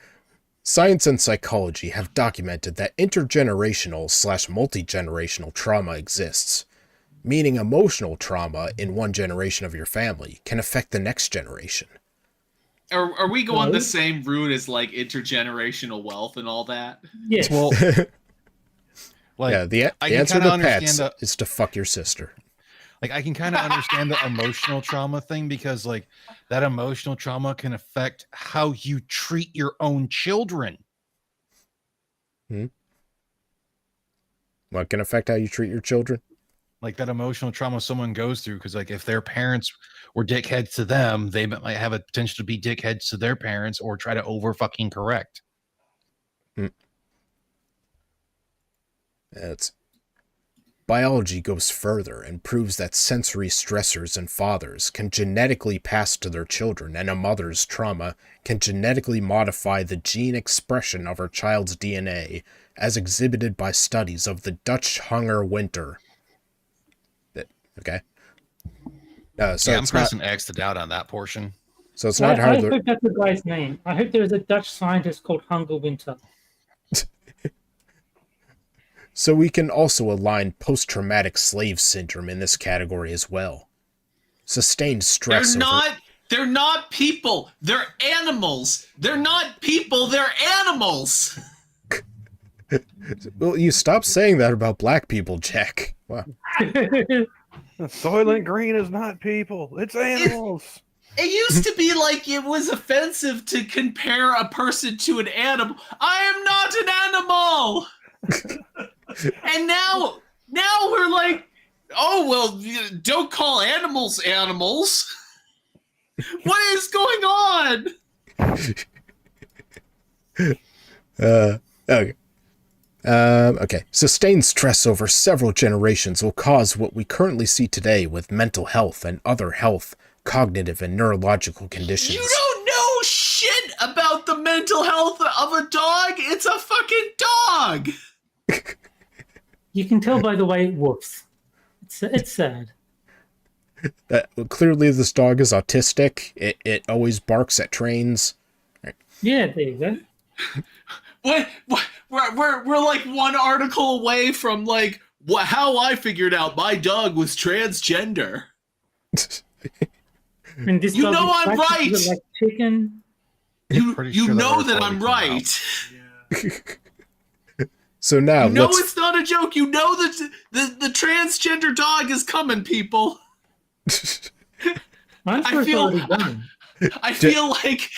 Science and psychology have documented that intergenerational/multi-generational trauma exists, meaning emotional trauma in one generation of your family can affect the next generation.
Are we going the same route as like intergenerational wealth and all that?
Yes.
Well, like,
Yeah, the answer to pets is to fuck your sister.
Like, I can kind of understand the emotional trauma thing because, like, that emotional trauma can affect how you treat your own children.
What can affect how you treat your children?
Like, that emotional trauma someone goes through, because, like, if their parents were dickheads to them, they might have a potential to be dickheads to their parents or try to over fucking correct.
Biology goes further and proves that sensory stressors in fathers can genetically pass to their children, and a mother's trauma can genetically modify the gene expression of her child's DNA, as exhibited by studies of the Dutch hunger winter. Okay. So
I'm pressing X to doubt on that portion.
So it's not hard.
I hope that's the guy's name. I hope there's a Dutch scientist called Hunger Winter.
So we can also align post-traumatic slave syndrome in this category as well. Sustained stress.
They're not people. They're animals. They're not people. They're animals.
Well, you stop saying that about black people, Jack. Wow.
Soylent Green is not people. It's animals.
It used to be like it was offensive to compare a person to an animal. I am not an animal. And now we're like, oh, well, don't call animals animals. What is going on?
Okay. Okay. Sustained stress over several generations will cause what we currently see today with mental health and other health, cognitive, and neurological conditions.
You don't know shit about the mental health of a dog. It's a fucking dog.
You can tell by the way it woofs. It's sad.
Well, clearly, this dog is autistic. It always barks at trains.
Yeah, there you go.
What? We're like one article away from like how I figured out my dog was transgender.
And this
You
dog
know
is
I'm
practically
right.
Like chicken.
You know that I'm right.
So now,
you know it's not a joke. You know that the transgender dog is coming, people.
I'm sure it's already done.
I feel like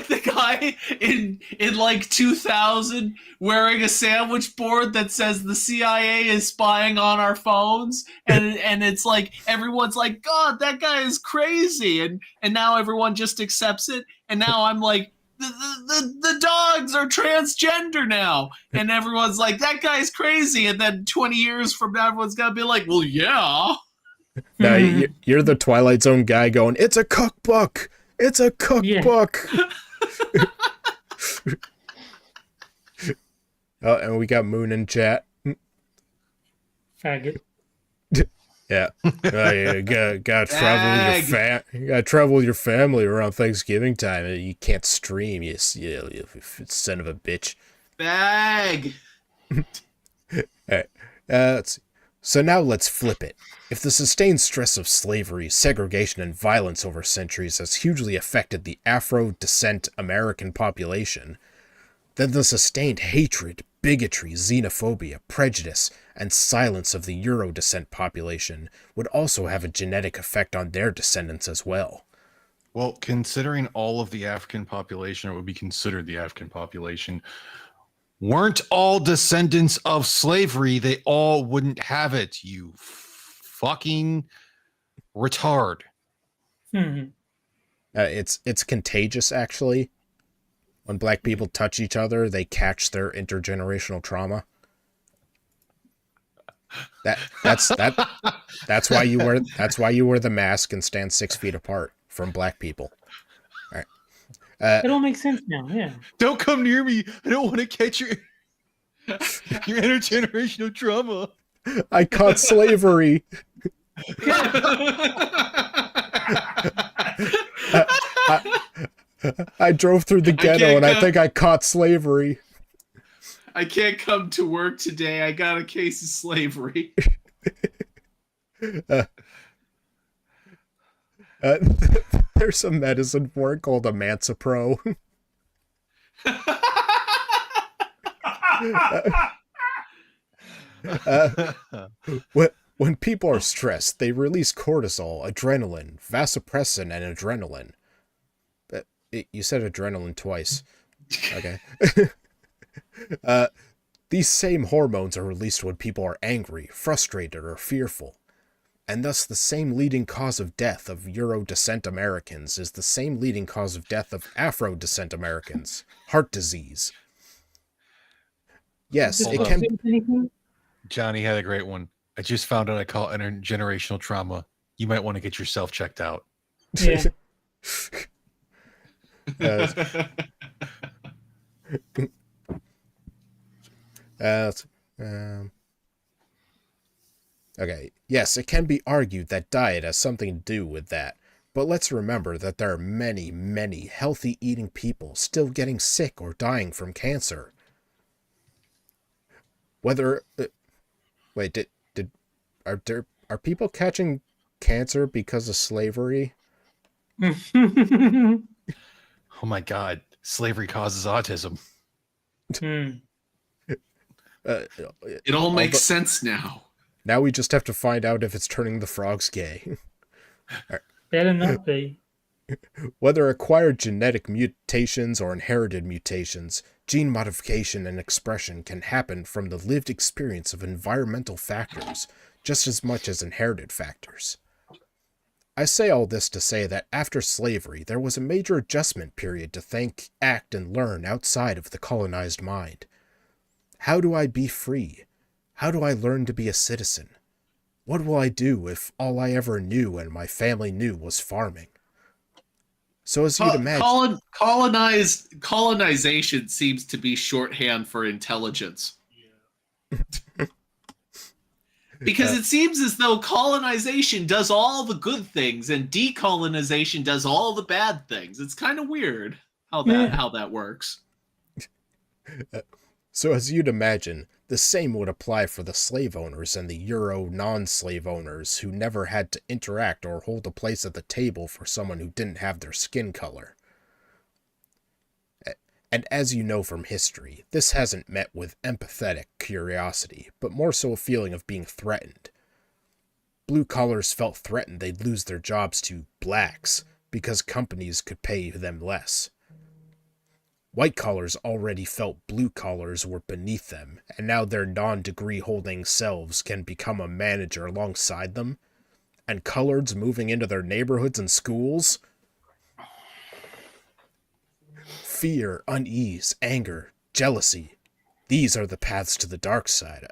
the guy in like 2000 wearing a sandwich board that says the CIA is spying on our phones, and it's like everyone's like, God, that guy is crazy, and now everyone just accepts it, and now I'm like, the dogs are transgender now, and everyone's like, that guy's crazy, and then 20 years from now everyone's gonna be like, well, yeah.
Now you're the Twilight Zone guy going, it's a cookbook. It's a cookbook. Yeah. Oh, and we got Moon in chat.
Faggot.
Yeah. You gotta travel with your family around Thanksgiving time. You can't stream. You son of a bitch.
Bag.
All right. Let's see. So now let's flip it. If the sustained stress of slavery, segregation, and violence over centuries has hugely affected the Afro-descent American population, then the sustained hatred, bigotry, xenophobia, prejudice, and silence of the Euro-descent population would also have a genetic effect on their descendants as well.
Well, considering all of the African population, or would be considered the African population, weren't all descendants of slavery, they all wouldn't have it, you fucking retard.
It's contagious, actually. When black people touch each other, they catch their intergenerational trauma. That's why you wear the mask and stand 6 feet apart from black people. All right.
It all makes sense now. Yeah.
Don't come near me. I don't want to catch your intergenerational trauma.
I caught slavery. I drove through the ghetto and I think I caught slavery.
I can't come to work today. I got a case of slavery.
There's a medicine for it called Emancipro. When people are stressed, they release cortisol, adrenaline, vasopressin, and adrenaline. You said adrenaline twice. Okay. These same hormones are released when people are angry, frustrated, or fearful. And thus the same leading cause of death of Euro-descent Americans is the same leading cause of death of Afro-descent Americans, heart disease. Yes, it can...
Johnny had a great one. I just found out I call it intergenerational trauma. You might want to get yourself checked out.
Yeah.
Okay, yes, it can be argued that diet has something to do with that, but let's remember that there are many, many healthy eating people still getting sick or dying from cancer. Whether... wait, are people catching cancer because of slavery?
Oh my God, slavery causes autism.
It all makes sense now.
Now we just have to find out if it's turning the frogs gay.
Better not be.
Whether acquired genetic mutations or inherited mutations, gene modification and expression can happen from the lived experience of environmental factors, just as much as inherited factors. I say all this to say that after slavery, there was a major adjustment period to think, act, and learn outside of the colonized mind. How do I be free? How do I learn to be a citizen? What will I do if all I ever knew and my family knew was farming? So as you'd imagine...
Colonization seems to be shorthand for intelligence. Because it seems as though colonization does all the good things and decolonization does all the bad things. It's kind of weird how that works.
So as you'd imagine, the same would apply for the slave owners and the Euro non-slave owners who never had to interact or hold a place at the table for someone who didn't have their skin color. And as you know from history, this hasn't met with empathetic curiosity, but more so a feeling of being threatened. Blue collars felt threatened they'd lose their jobs to blacks because companies could pay them less. White collars already felt blue collars were beneath them, and now their non-degree holding selves can become a manager alongside them, and coloreds moving into their neighborhoods and schools. Fear, unease, anger, jealousy. These are the paths to the dark side.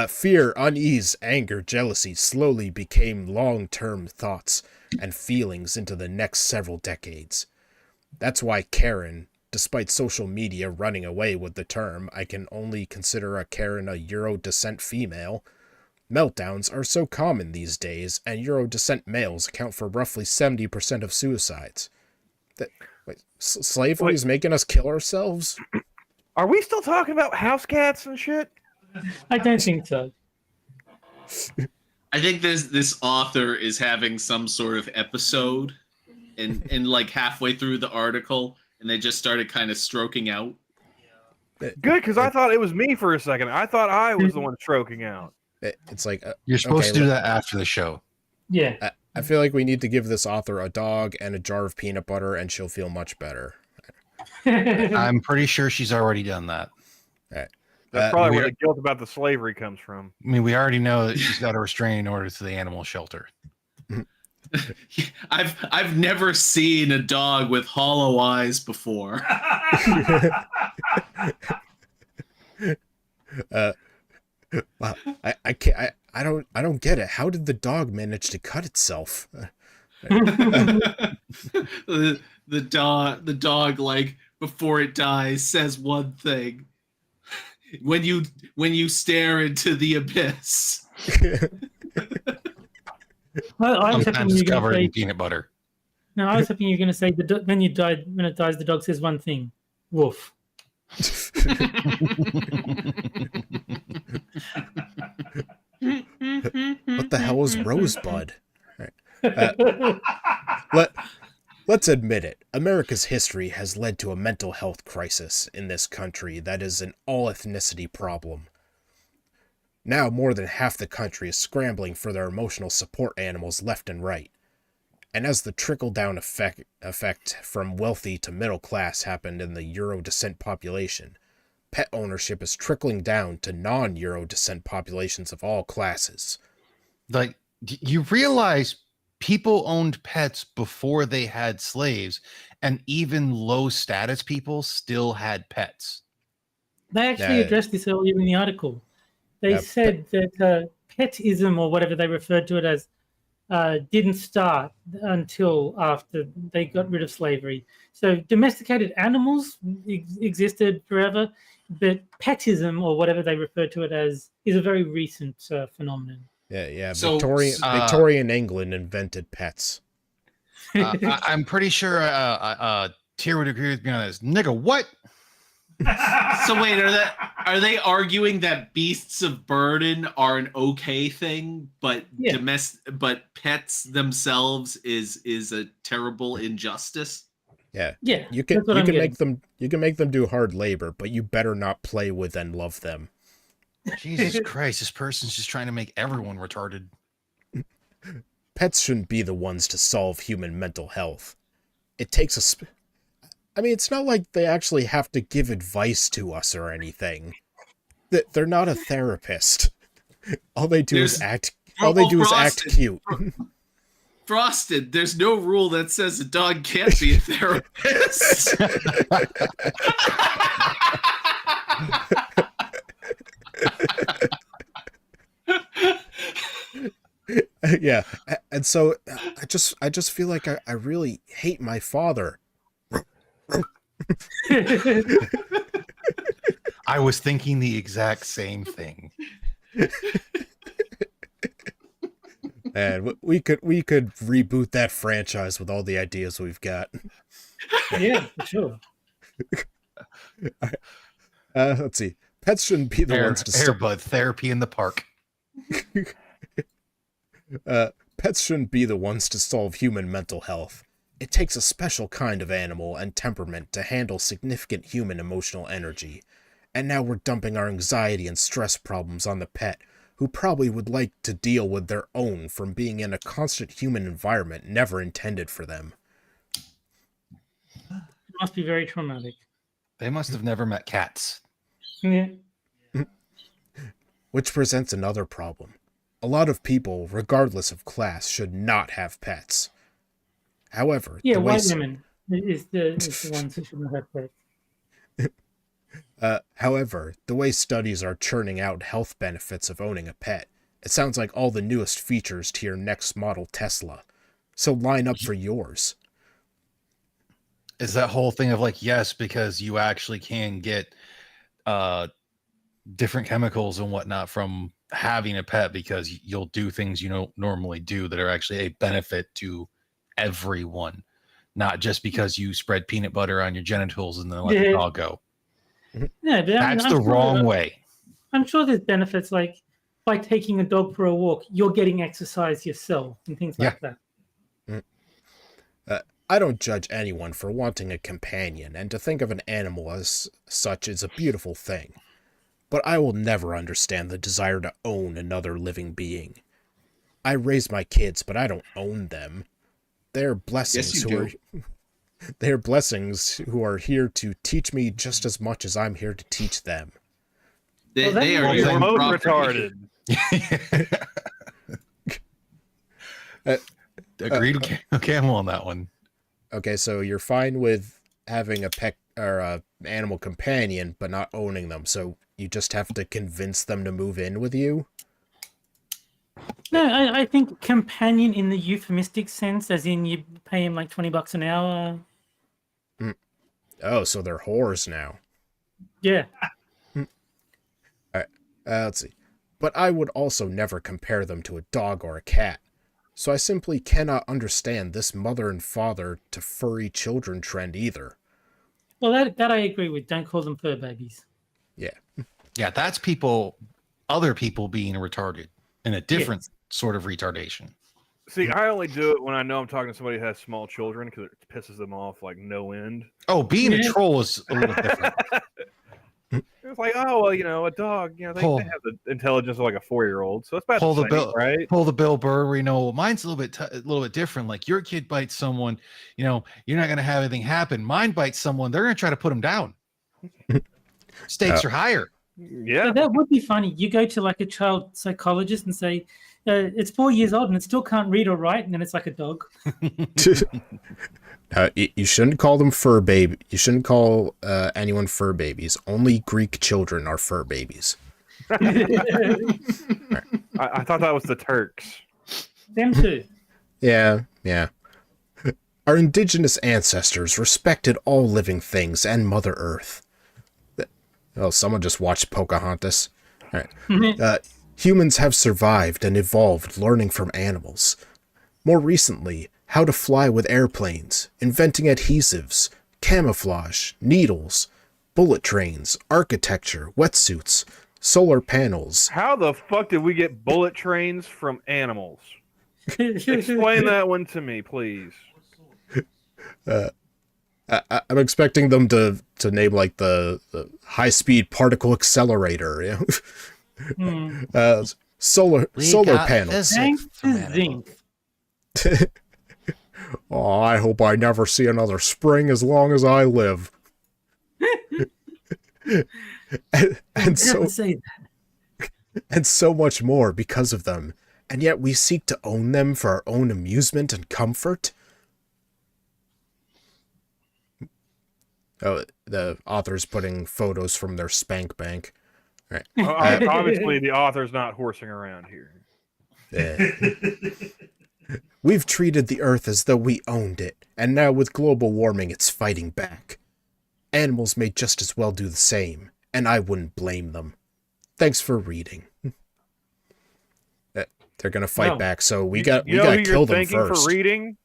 Fear, unease, anger, jealousy slowly became long-term thoughts and feelings into the next several decades. That's why Karen, despite social media running away with the term, I can only consider a Karen a Euro-descent female. Meltdowns are so common these days, and Euro-descent males account for roughly 70% of suicides. Slavery is making us kill ourselves?
Are we still talking about house cats and shit?
I don't think so.
I think this author is having some sort of episode and like halfway through the article, and they just started kind of stroking out.
Good, because I thought it was me for a second. I thought I was the one stroking out.
It's like...
You're supposed to do that after the show.
Yeah.
I feel like we need to give this author a dog and a jar of peanut butter, and she'll feel much better.
I'm pretty sure she's already done that.
Right.
That's probably where the guilt about the slavery comes from.
I mean, we already know that she's got a restraining order to the animal shelter.
I've never seen a dog with hollow eyes before.
Well, I can't. I don't get it. How did the dog manage to cut itself?
The dog, like before it dies, says one thing. When you stare into the abyss.
I was hoping
Sometimes
you
it's
were
covered
going
in
to say.
peanut butter.
No, I was hoping you were going to say when it dies, the dog says one thing: "Woof."
What the hell is Rosebud? Let's admit it. America's history has led to a mental health crisis in this country that is an all-ethnicity problem. Now more than half the country is scrambling for their emotional support animals left and right. And as the trickle-down effect from wealthy to middle class happened in the Euro descent population, pet ownership is trickling down to non-Euro descent populations of all classes.
Like, you realize people owned pets before they had slaves, and even low status people still had pets.
They actually
Yeah.
addressed this earlier in the article. They
Yeah,
said that petism, or whatever they referred to it as, didn't start until after they got rid of slavery. So domesticated animals existed forever, but petism, or whatever they refer to it as, is a very recent phenomenon.
Yeah.
So-
Victorian England invented pets.
I'm pretty sure Tyr would agree with me on this. Nigga, what?
So wait, are they arguing that beasts of burden are an okay thing, but
Yeah.
but pets themselves is a terrible injustice?
Yeah.
Yeah,
You can
that's what I'm getting.
you can make them do hard labor, but you better not play with and love them.
Jesus Christ, this person's just trying to make everyone retarded.
Pets shouldn't be the ones to solve human mental health. It takes I mean, it's not like they actually have to give advice to us or anything. They're not a therapist. All they do is act. All they do is act cute.
Frosted, there's no rule that says a dog can't be a therapist.
Yeah, and so I just feel like I really hate my father.
I was thinking the exact same thing.
And we could reboot that franchise with all the ideas we've got.
Yeah, for sure.
Let's see. Pets shouldn't be the ones to
Airbud therapy in the park.
Pets shouldn't be the ones to solve human mental health. It takes a special kind of animal and temperament to handle significant human emotional energy. And now we're dumping our anxiety and stress problems on the pet, who probably would like to deal with their own from being in a constant human environment never intended for them.
It must be very traumatic.
They must have never met cats.
Yeah.
Which presents another problem. A lot of people, regardless of class, should not have pets. However,
Yeah,
the way
white women is the ones who shouldn't have pets.
However, the way studies are churning out health benefits of owning a pet, it sounds like all the newest features to your next model Tesla. So line up for yours.
Is that whole thing of like, yes, because you actually can get different chemicals and whatnot from having a pet, because you'll do things you don't normally do that are actually a benefit to everyone, not just because you spread peanut butter on your genitals and then let the dog go.
Yeah, but
That's
I'm
the
sure
wrong way.
I'm sure there's benefits, like by taking a dog for a walk, you're getting exercise yourself and things like that.
I don't judge anyone for wanting a companion, and to think of an animal as such is a beautiful thing. But I will never understand the desire to own another living being. I raise my kids, but I don't own them. They're blessings They're blessings who are here to teach me just as much as I'm here to teach them.
They are
You're
your
both
property.
retarded.
Agreed with Camel on that one.
Okay, so you're fine with having a pet or a animal companion, but not owning them. So you just have to convince them to move in with you.
No, I think companion in the euphemistic sense, as in you pay him like $20 an hour.
Oh, so they're whores now.
Yeah.
All right, let's see. But I would also never compare them to a dog or a cat. So I simply cannot understand this mother and father to furry children trend either.
Well, that I agree with. Don't call them fur babies.
Yeah.
Yeah, that's other people being retarded in a different sort of retardation.
See, I only do it when I know I'm talking to somebody who has small children because it pisses them off like no end.
Oh, being a troll is a little different.
It's like, oh, well, a dog, they have the intelligence of like a 4-year-old, so it's about
Pull
the
the
same,
bill,
right?
Pull the Bill Burr. Mine's a little bit different. Like your kid bites someone, you're not going to have anything happen. Mine bites someone, they're going to try to put them down. Stakes are higher.
Yeah,
So that would be funny. You go to like a child psychologist and say, it's 4 years old and it still can't read or write, and then it's like a dog.
You shouldn't call them fur baby. You shouldn't call anyone fur babies. Only Greek children are fur babies.
I thought that was the Turks.
Them too.
Yeah. Our indigenous ancestors respected all living things and Mother Earth. Oh, someone just watched Pocahontas. All right. Humans have survived and evolved learning from animals. More recently, how to fly with airplanes, inventing adhesives, camouflage, needles, bullet trains, architecture, wetsuits, solar panels.
How the fuck did we get bullet trains from animals? Explain that one to me, please.
I'm expecting them to name like the high-speed particle accelerator. Solar panels.
Thanks to zinc.
Oh, I hope I never see another spring as long as I live. and so
Say that.
and so much more because of them, and yet we seek to own them for our own amusement and comfort. Oh, the author's putting photos from their spank bank. All right.
Obviously, the author's not horsing around here.
We've treated the Earth as though we owned it, and now with global warming it's fighting back. Animals may just as well do the same, and I wouldn't blame them. Thanks for reading. They're gonna fight back, so we gotta kill them first.
For reading?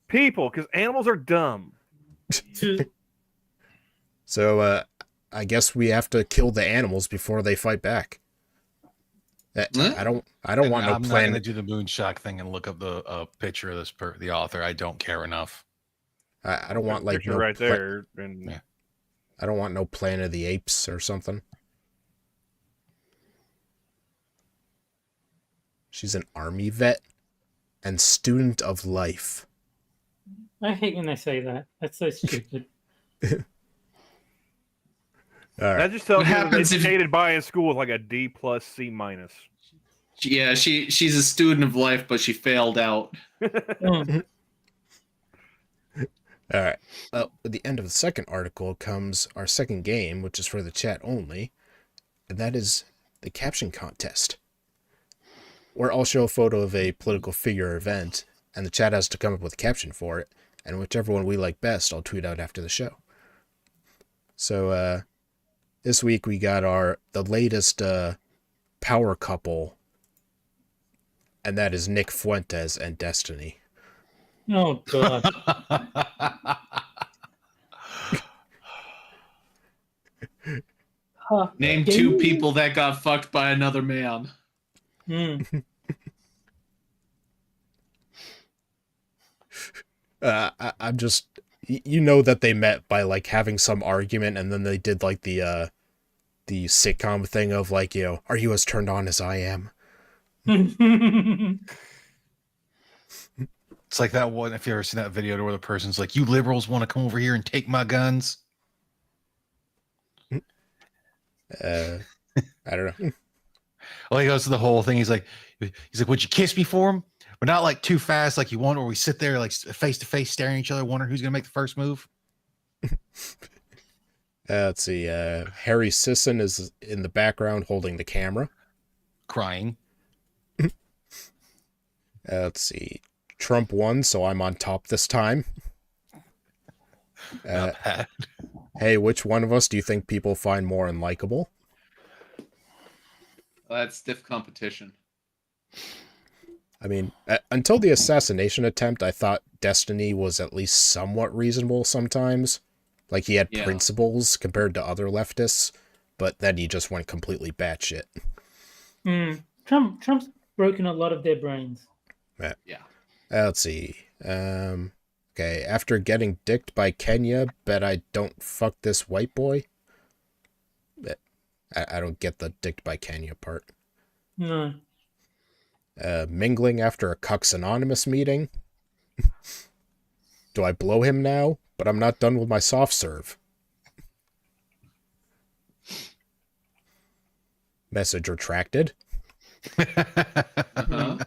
People, because animals are dumb.
So I guess we have to kill the animals before they fight back. I don't want no
I'm
plan.
not going to do the Moonshock thing and look up the picture of the author. I don't care enough.
I don't want like no
right there. And
yeah.
I don't want no Planet of the Apes or something. She's an army vet and student of life.
I hate when they say that. That's so stupid.
All right.
that just tells
What
me that they
happens if-
skated by in school with like a D+, C-.
Yeah, she's a student of life, but she failed out.
Mm.
All right. Well, at the end of the second article comes our second game, which is for the chat only, and that is the Caption Contest, where I'll show a photo of a political figure or event, and the chat has to come up with a caption for it, and whichever one we like best, I'll tweet out after the show. So, this week we got the latest power couple, and that is Nick Fuentes and Destiny.
Oh god.
Name two people that got fucked by another man.
Mm.
I'm just, that they met by like having some argument, and then they did like the sitcom thing of like, are you as turned on as I am?
It's like that one, if you ever seen that video where the person's like, you liberals want to come over here and take my guns?
I don't know.
Well, he goes to the whole thing. He's like, would you kiss me for him? But not like too fast like you want, or we sit there like face to face staring at each other, wondering who's going to make the first move.
Let's see. Harry Sisson is in the background holding the camera.
Crying.
Let's see. Trump won, so I'm on top this time.
Not bad.
Hey, which one of us do you think people find more unlikable?
That's stiff competition.
I mean, until the assassination attempt, I thought Destiny was at least somewhat reasonable sometimes. Like, he had
Yeah.
principles compared to other leftists, but then he just went completely batshit.
Trump's broken a lot of their brains.
Yeah.
Let's see. Okay, after getting dicked by Kenya, bet I don't fuck this white boy? I don't get the dicked by Kenya part.
No.
Mingling after a Cucks Anonymous meeting? Do I blow him now? But I'm not done with my soft serve. Message retracted.
Uh-huh.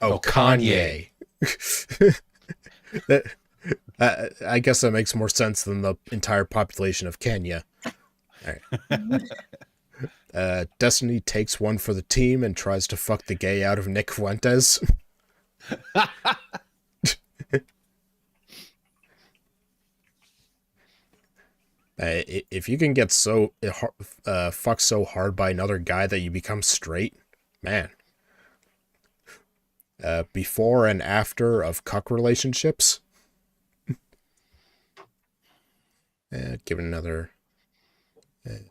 Oh, Kanye. I guess that makes more sense than the entire population of Kenya. All right. Destiny takes one for the team and tries to fuck the gay out of Nick Fuentes. If you can get fucked so hard by another guy that you become straight, man. Before and after of cuck relationships. Give it another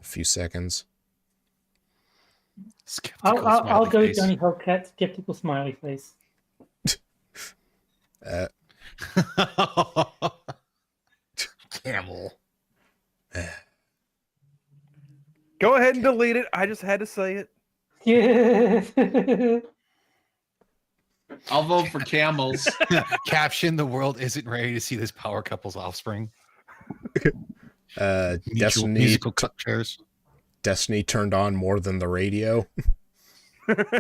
few seconds.
Skeptical
I'll
smiley
go with
face.
Johnny Hellcat, skeptical smiley face.
Camel.
Go ahead and delete it. I just had to say it.
Yeah.
I'll vote for camels.
Caption: the world isn't ready to see this power couple's offspring.
Destiny
Musical cup chairs.
Destiny turned on more than the radio. The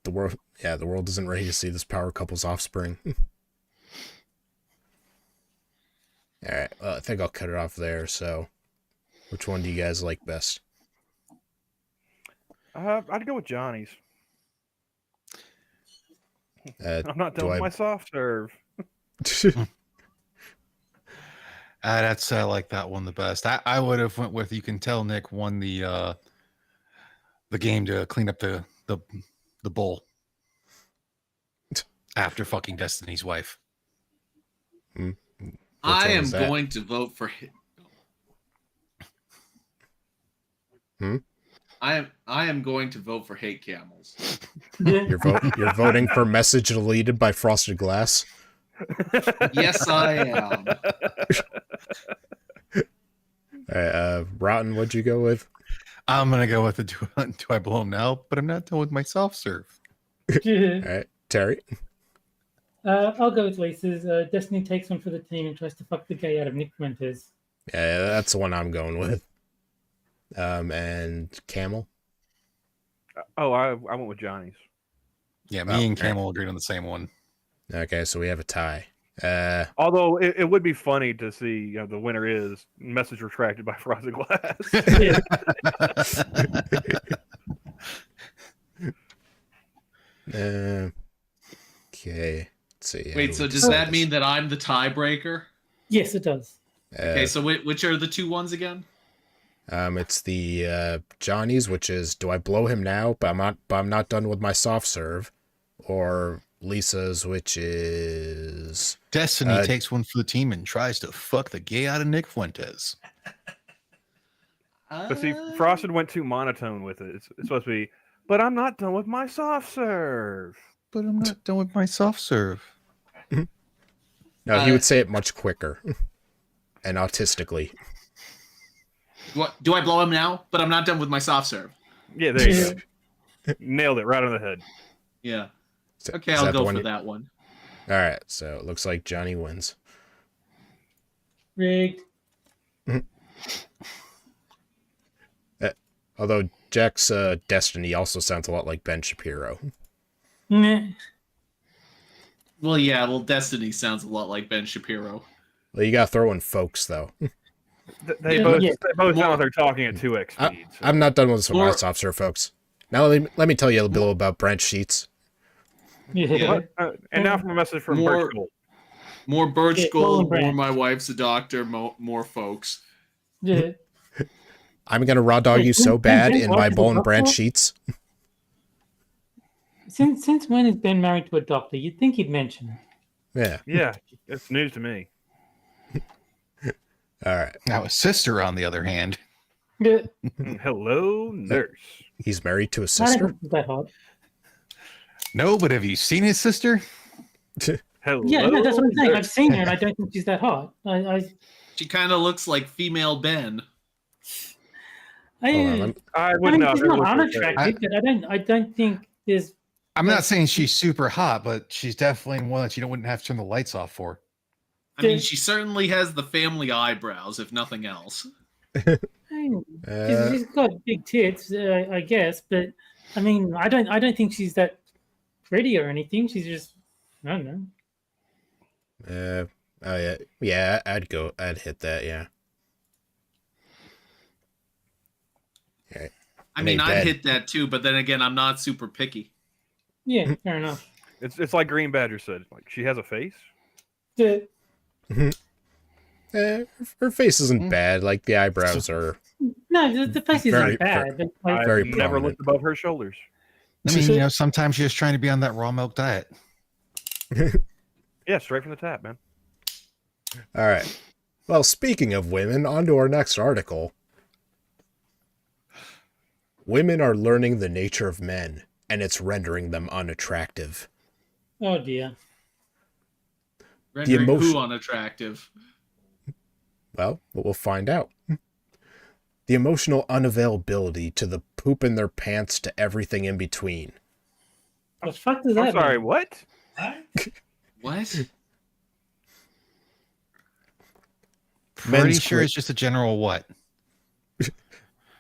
world isn't ready to see this power couple's offspring. All right, well, I think I'll cut it off there. So, which one do you guys like best?
I'd go with Johnny's. I'm not done
do
with
I-
my soft serve.
That's I like that one the best. I would have went with. You can tell Nick won the game to clean up the bowl after fucking Destiny's wife.
I
one
am
is that?
going to vote for. I am going to vote for hate camels.
You're voting for message deleted by Frosted Glass.
Yes, I am.
All right, Rotten, what'd you go with?
I'm gonna go with the do I blow him now? But I'm not done with my soft serve.
All right, Terry.
I'll go with Lisa's. Destiny takes one for the team and tries to fuck the gay out of Nick Fuentes.
Yeah, that's the one I'm going with. And Camel.
Oh, I went with Johnny's.
Yeah, me and Camel agreed on the same one.
Okay, so we have a tie.
Although it would be funny to see, the winner is message retracted by Frosted Glass.
Okay. Let's see.
Wait, so does that mean that I'm the tiebreaker?
Yes, it does.
Okay, so which are the two ones again?
It's the Johnny's, which is do I blow him now? But I'm not done with my soft serve, or Lisa's, which is
Destiny takes one for the team and tries to fuck the gay out of Nick Fuentes.
But see, Frosted went too monotone with it. It's supposed to be, but I'm not done with my soft serve.
But I'm not done with my soft serve.
No, he would say it much quicker and autistically.
Do I blow him now? But I'm not done with my soft serve.
Yeah, there you go. Nailed it right on the head.
Yeah.
Is
Okay,
is
I'll
that the
go
one
for
you-
that one.
All right, so it looks like Johnny wins.
Rigged.
Although Jack's Destiny also sounds a lot like Ben Shapiro.
Meh.
Well, yeah. Well, Destiny sounds a lot like Ben Shapiro.
Well, you gotta throw in folks though.
They
Yeah,
both
yeah.
they both sound like they're talking at 2x speed. So.
I'm not done with some
More-
rights officer, folks. Now let me tell you a little bit about branch sheets.
Yeah.
And now from a message from
More-
Birch Gold.
More birch
Yeah,
gold,
Colin
more
Branch.
my wife's a doctor, more folks.
Yeah.
I'm gonna raw dog you so
Ben
bad
Jen's
in my
wife is a
bowl and branch
doctor?
sheets.
Since when has Ben married to a doctor? You'd think he'd mention it.
Yeah.
Yeah, it's news to me.
All right.
Now, a sister, on the other hand,
Yeah.
Hello, nurse.
He's married to a
I don't
sister.
think she's that hot.
no, but have you seen his sister?
Hello.
Yeah, no, that's what I'm saying. I've
nurse.
seen her, and I don't think she's that hot.
She kind of looks like female Ben.
Hold on, let me-
I
I
would
mean,
not.
she's not unattractive, but I don't think there's.
I'm not saying she's super hot, but she's definitely one that you wouldn't have to turn the lights off for.
I mean, she certainly has the family eyebrows, if nothing else.
She's got big tits, I guess, but I mean, I don't think she's that pretty or anything. She's just, I don't know.
Oh yeah, yeah. I'd hit that. Yeah. All right.
I mean,
Hey,
I'd
Ben.
hit that too, but then again, I'm not super picky.
Yeah, fair enough.
It's like Green Badger said. Like she has a face.
The-
Her face isn't bad. Like the eyebrows are.
no, the face is
Very-
not bad. But like,
I've
Very
never
prominent.
looked above her shoulders.
I mean, sometimes you're just trying to be on that raw milk diet.
Yeah, straight from the tap, man.
All right. Well, speaking of women, on to our next article. Women are learning the nature of men, and it's rendering them unattractive.
oh dear.
Rendering
emotion-
who unattractive?
Well, we'll find out. The emotional unavailability to the poop in their pants to everything in between.
What the fuck does
I'm
that
sorry.
mean?
What?
What?
Pretty
Men's
sure
great-
it's just a general what?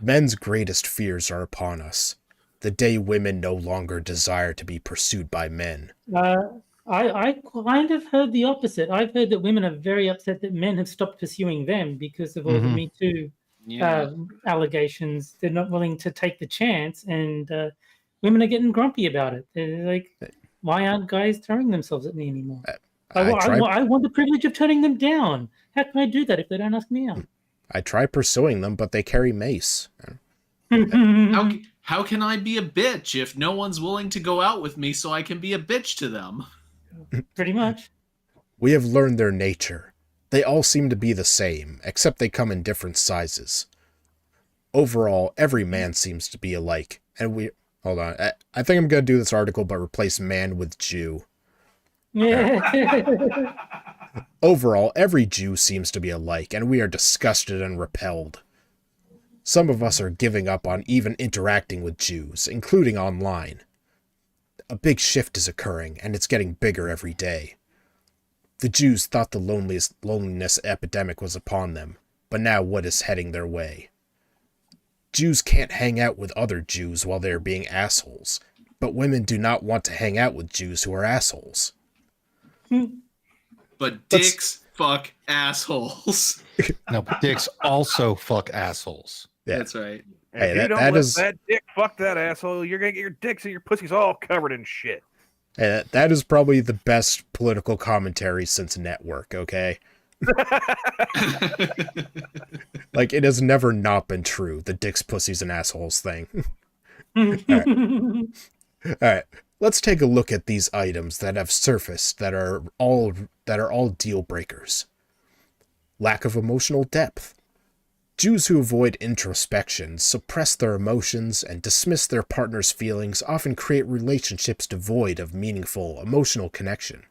Men's greatest fears are upon us. The day women no longer desire to be pursued by men.
I kind of heard the opposite. I've heard that women are very upset that men have stopped pursuing them because of all the
Mhm.
Me Too
Yeah.
allegations. They're not willing to take the chance, and women are getting grumpy about it. They're like, why aren't guys throwing themselves at me anymore? I want the privilege of turning them down. How can I do that if they don't ask me out?
I try pursuing them, but they carry mace.
How can I be a bitch if no one's willing to go out with me so I can be a bitch to them?
Pretty much.
We have learned their nature. They all seem to be the same, except they come in different sizes. Overall, every man seems to be alike, and we... Hold on. I think I'm going to do this article, but replace man with Jew.
Yeah.
Overall, every Jew seems to be alike, and we are disgusted and repelled. Some of us are giving up on even interacting with Jews, including online. A big shift is occurring, and it's getting bigger every day. The Jews thought the loneliness epidemic was upon them, but now what is heading their way? Jews can't hang out with other Jews while they are being assholes, but women do not want to hang out with Jews who are assholes.
But dicks fuck assholes.
No, but dicks also fuck assholes.
Yeah.
That's right.
And
Hey,
if you
that-
don't
that
let
is-
that dick fuck that asshole, you're gonna get your dicks and your pussies all covered in shit.
And that is probably the best political commentary since Network, okay? Like, it has never not been true, the dicks, pussies, and assholes thing. Alright, let's take a look at these items that have surfaced that are all deal breakers. Lack of emotional depth. Jews who avoid introspection, suppress their emotions, and dismiss their partner's feelings often create relationships devoid of meaningful emotional connection.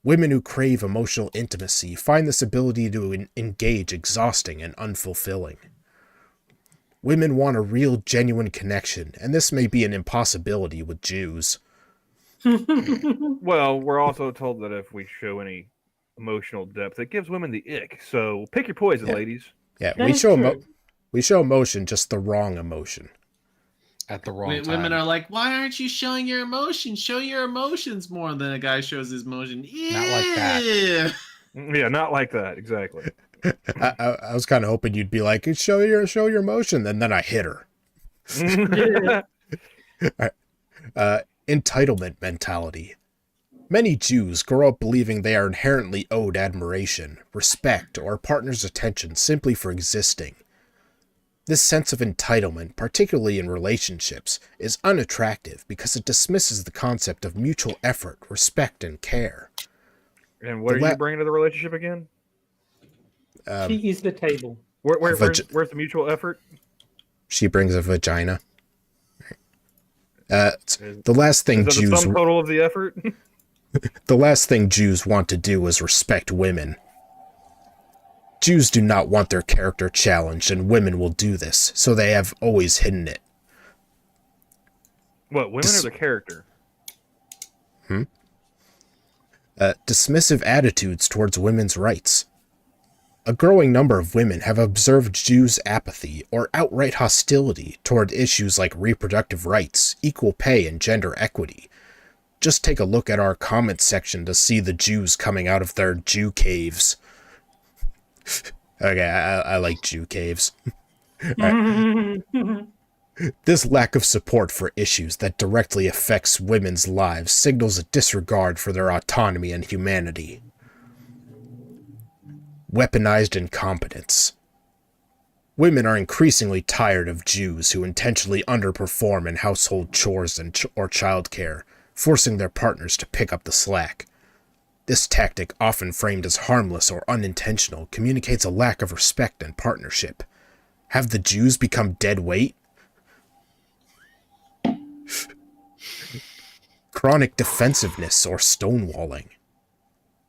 Women who crave emotional intimacy find this ability to engage exhausting and unfulfilling. Women want a real, genuine connection, and this may be an impossibility with Jews.
Well, we're also told that if we show any emotional depth, it gives women the ick. So pick your poison,
Yeah.
ladies.
Yeah,
That
we
is
show
true.
we show emotion, just the wrong emotion.
At the wrong time.
Women are like, why aren't you showing your emotions? Show your emotions more than a guy shows his emotion.
Not like that.
Yeah.
Yeah, not like that exactly.
I was kind of hoping you'd be like, show your emotion, and then I hit her. Entitlement mentality. Many Jews grow up believing they are inherently owed admiration, respect, or a partner's attention simply for existing. This sense of entitlement, particularly in relationships, is unattractive because it dismisses the concept of mutual effort, respect, and care.
And what are you bringing to the relationship again?
She is the table.
Where's the mutual effort?
She brings a vagina. The last thing
Is that the sum total of the effort?
The last thing Jews want to do is respect women. Jews do not want their character challenged, and women will do this, so they have always hidden it.
What, women or the character?
Dismissive attitudes towards women's rights. A growing number of women have observed Jews' apathy or outright hostility toward issues like reproductive rights, equal pay, and gender equity. Just take a look at our comment section to see the Jews coming out of their Jew caves. Okay, I like Jew caves. This lack of support for issues that directly affects women's lives signals a disregard for their autonomy and humanity. Weaponized incompetence. Women are increasingly tired of Jews who intentionally underperform in household chores or childcare, forcing their partners to pick up the slack. This tactic, often framed as harmless or unintentional, communicates a lack of respect and partnership. Have the Jews become dead weight? Chronic defensiveness or stonewalling.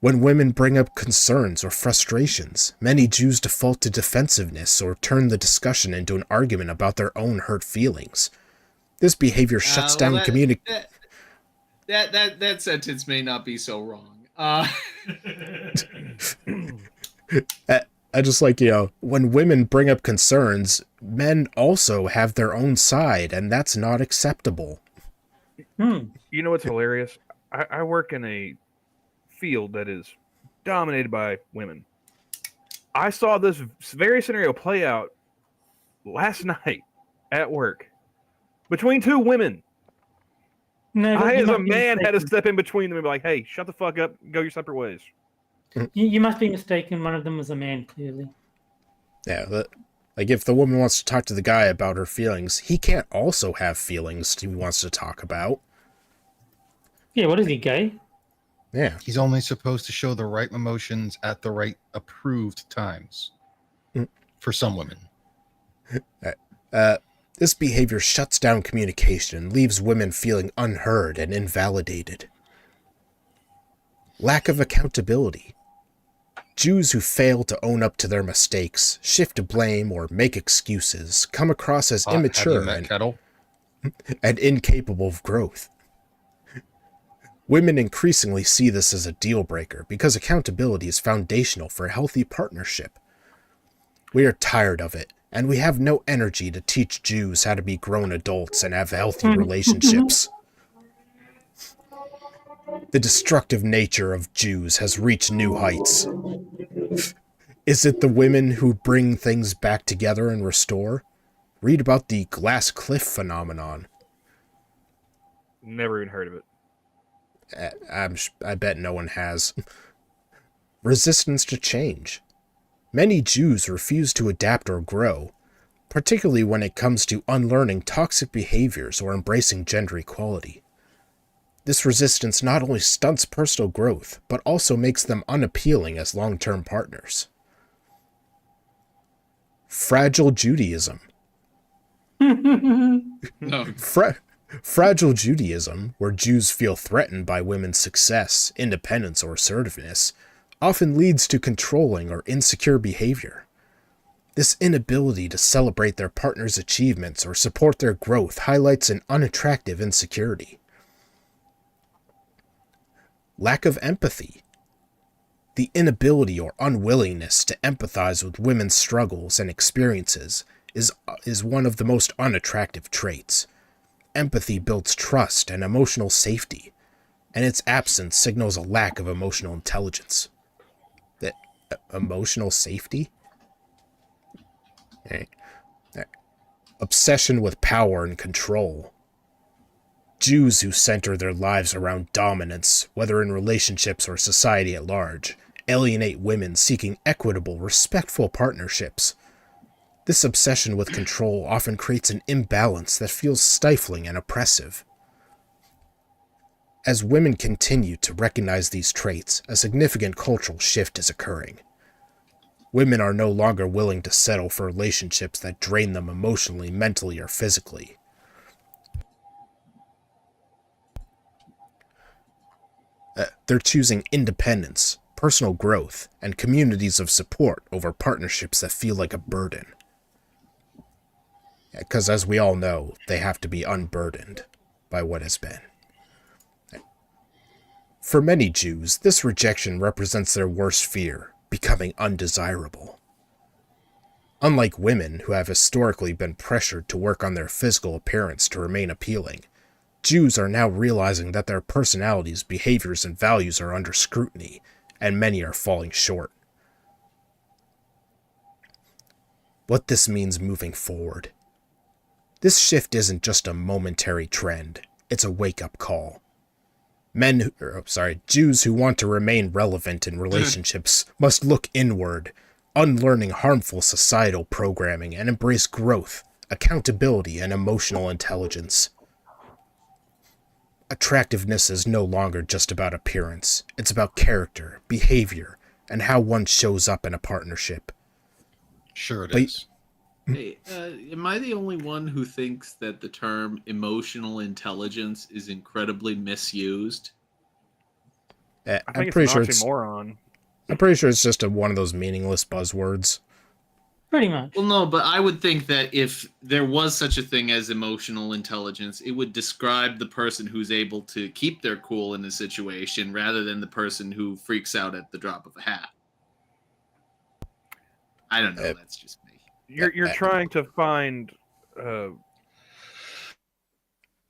When women bring up concerns or frustrations, many Jews default to defensiveness or turn the discussion into an argument about their own hurt feelings. This behavior shuts down communication.
That sentence may not be so wrong.
I just like, when women bring up concerns, men also have their own side, and that's not acceptable.
You know what's hilarious? I work in a field that is dominated by women. I saw this very scenario play out last night at work between two women.
No,
I, as a man, had to step in between them and be like, hey, shut the fuck up, go your separate ways.
You must be mistaken. One of them was a man, clearly.
Yeah, like if the woman wants to talk to the guy about her feelings, he can't also have feelings he wants to talk about.
Yeah, what is he, gay?
Yeah.
He's only supposed to show the right emotions at the right approved times. For some women.
This behavior shuts down communication and leaves women feeling unheard and invalidated. Lack of accountability. Jews who fail to own up to their mistakes, shift blame, or make excuses come across as immature and incapable of growth. Women increasingly see this as a deal breaker because accountability is foundational for a healthy partnership. We are tired of it, and we have no energy to teach Jews how to be grown adults and have healthy relationships. The destructive nature of Jews has reached new heights. Is it the women who bring things back together and restore? Read about the glass cliff phenomenon.
Never even heard of it.
I bet no one has. Resistance to change. Many Jews refuse to adapt or grow, particularly when it comes to unlearning toxic behaviors or embracing gender equality. This resistance not only stunts personal growth, but also makes them unappealing as long-term partners. Fragile Judaism.
No.
Fragile Judaism, where Jews feel threatened by women's success, independence, or assertiveness, often leads to controlling or insecure behavior. This inability to celebrate their partner's achievements or support their growth highlights an unattractive insecurity. Lack of empathy. The inability or unwillingness to empathize with women's struggles and experiences is one of the most unattractive traits. Empathy builds trust and emotional safety, and its absence signals a lack of emotional intelligence. emotional safety. Okay. Obsession with power and control. Jews who center their lives around dominance, whether in relationships or society at large, alienate women seeking equitable, respectful partnerships. This obsession with control often creates an imbalance that feels stifling and oppressive. As women continue to recognize these traits, a significant cultural shift is occurring. Women are no longer willing to settle for relationships that drain them emotionally, mentally, or physically. They're choosing independence, personal growth, and communities of support over partnerships that feel like a burden. Because as we all know, they have to be unburdened by what has been. For many Jews, this rejection represents their worst fear, becoming undesirable. Unlike women who have historically been pressured to work on their physical appearance to remain appealing, Jews are now realizing that their personalities, behaviors, and values are under scrutiny, and many are falling short. What this means moving forward. This shift isn't just a momentary trend, it's a wake-up call. Jews who want to remain relevant in relationships must look inward, unlearning harmful societal programming, and embrace growth, accountability, and emotional intelligence. Attractiveness is no longer just about appearance. It's about character, behavior, and how one shows up in a partnership.
Sure it is.
Hey, am I the only one who thinks that the term emotional intelligence is incredibly misused?
I think
I'm
it's
pretty
an
sure
oxymoron.
I'm pretty sure it's just one of those meaningless buzzwords.
Pretty much.
Well, no, but I would think that if there was such a thing as emotional intelligence, it would describe the person who's able to keep their cool in a situation rather than the person who freaks out at the drop of a hat. I don't know. That's just me.
You're trying to find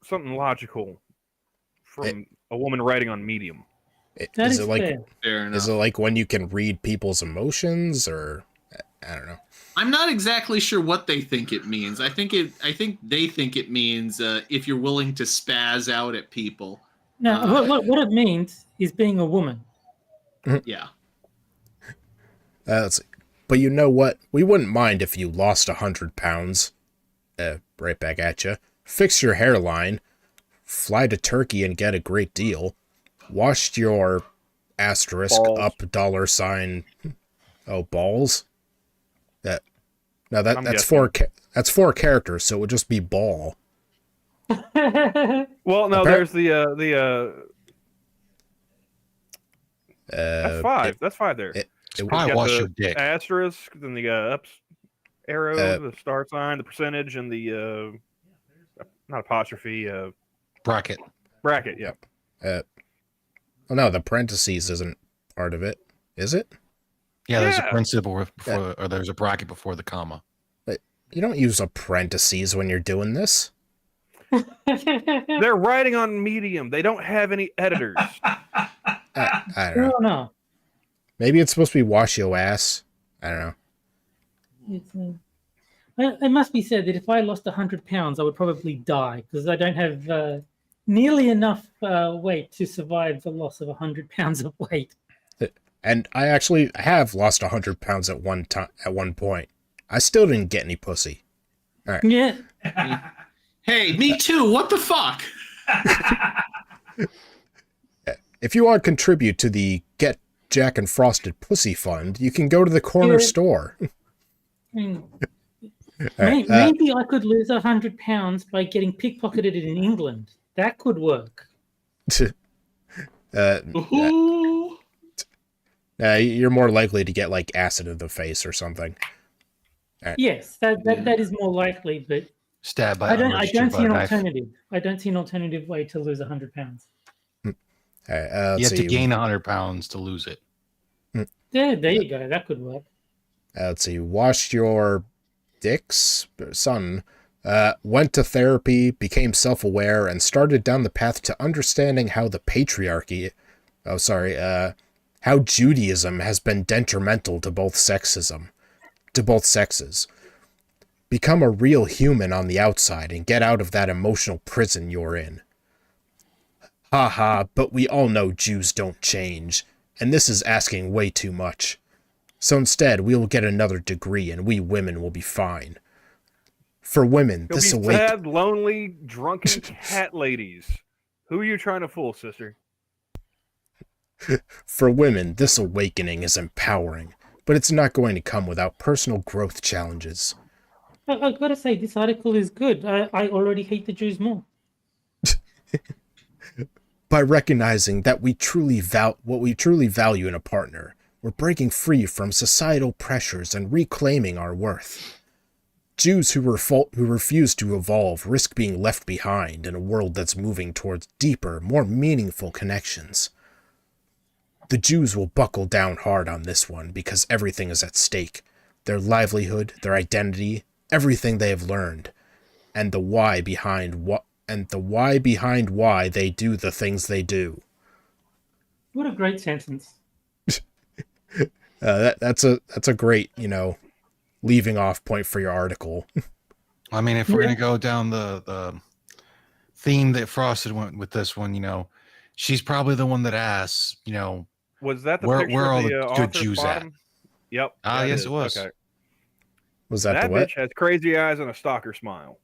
something logical from a woman writing on Medium.
That
Is
is
it like
fair.
Fair enough.
is it like when you can read people's emotions, or I don't know.
I'm not exactly sure what they think it means. I think they think it means if you're willing to spaz out at people.
No, what it means is being a woman.
Yeah.
Let's see. But you know what? We wouldn't mind if you lost 100 pounds. Right back at you. Fix your hairline. Fly to Turkey and get a great deal. Washed your asterisk
Balls.
up $sign. Oh, balls? That's four characters, so it would just be ball.
Well, no, there's the that's five. That's five there.
Probably
got
wash
the
your dick.
Asterisk, then the ups arrow, the star sign, the percentage, and the not apostrophe
Bracket.
bracket. Yeah.
Oh no, the parentheses isn't part of it, is it?
Yeah, there's a
Yeah.
principal before, or there's a bracket before the comma.
You don't use parentheses when you're doing this.
They're writing on Medium. They don't have any editors.
I don't know.
No.
Maybe it's supposed to be wash your ass. I don't know.
It's, well, it must be said that if I lost 100 pounds, I would probably die because I don't have nearly enough weight to survive the loss of 100 pounds of weight.
And I actually have lost 100 pounds at one point. I still didn't get any pussy.
Yeah.
Hey, me too. What the fuck?
If you want to contribute to the Get Jack and Frosted Pussy Fund, you can go to the corner store.
Maybe I could lose 100 pounds by getting pickpocketed in England. That could work.
You're more likely to get like acid in the face or something.
Yes, that is more likely, but
Stabbed by
I don't see an
knife.
alternative. I don't see an alternative way to lose 100 pounds.
You have to gain 100 pounds to lose it.
There you go. That could work.
Let's see. Washed your dicks, son. Went to therapy, became self-aware, and started down the path to understanding how the patriarchy. how Judaism has been detrimental to both sexes. Become a real human on the outside and get out of that emotional prison you're in. Haha, but we all know Jews don't change, and this is asking way too much. So instead, we will get another degree and we women will be fine. For women,
You'll
this
be
awake...
sad, lonely, drunken cat ladies. Who are you trying to fool, sister?
For women, this awakening is empowering, but it's not going to come without personal growth challenges.
I gotta say, this article is good. I already hate the Jews more.
By recognizing that what we truly value in a partner, we're breaking free from societal pressures and reclaiming our worth. Jews who refuse to evolve risk being left behind in a world that's moving towards deeper, more meaningful connections. The Jews will buckle down hard on this one because everything is at stake. Their livelihood, their identity, everything they have learned, and the why behind why they do the things they do.
What a great sentence.
That's a great, leaving off point for your article.
I mean, if we're gonna go down the theme that Frosted went with this one, she's probably the one that asks,
Was that the
where
picture
are all
of
the
the
good
author's
Jews
bottom?
at?
Yep.
Ah,
that
yes,
is.
it was.
Okay.
Was that
That
the what?
bitch has crazy eyes and a stalker smile.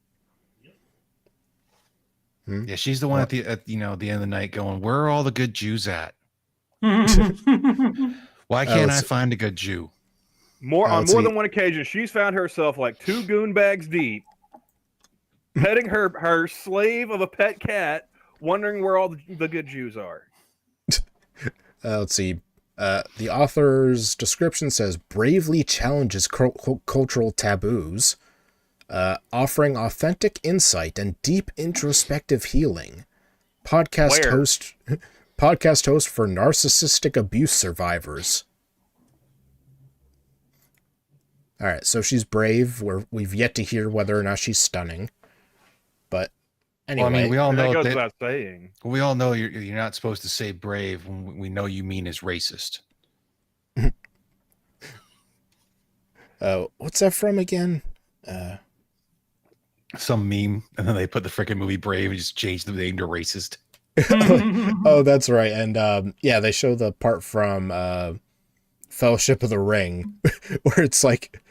Yeah, she's the one at the end of the night going, where are all the good Jews at? Why can't I find a good Jew?
On more than one occasion, she's found herself like 2 goon bags deep, petting her slave of a pet cat, wondering where all the good Jews are.
Let's see. The author's description says, bravely challenges cultural taboos, offering authentic insight and deep introspective healing. Podcast host for narcissistic abuse survivors. All right, so she's brave. We've yet to hear whether or not she's stunning, but anyway,
Well, I mean, we all know
goes
that.
without saying.
We all know you're not supposed to say brave when we know you mean is racist.
What's that from again?
Some meme, and then they put the freaking movie Brave and just change the name to racist.
Oh, that's right. And yeah, they show the part from Fellowship of the Ring where it's like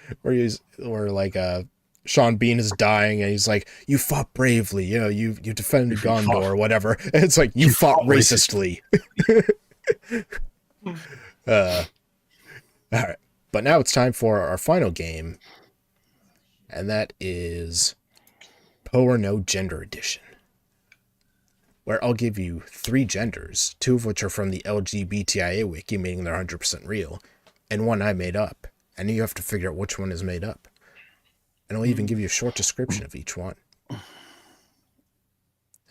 Sean Bean is dying and he's like, you fought bravely, you defended Gondor or whatever. And it's like, you fought racistly. All right. But now it's time for our final game, and that is Poe or No Gender Edition, where I'll give you 3 genders, 2 of which are from the LGBTIA wiki, meaning they're 100% real, and 1 I made up, and you have to figure out which one is made up. And I'll even give you a short description of each one.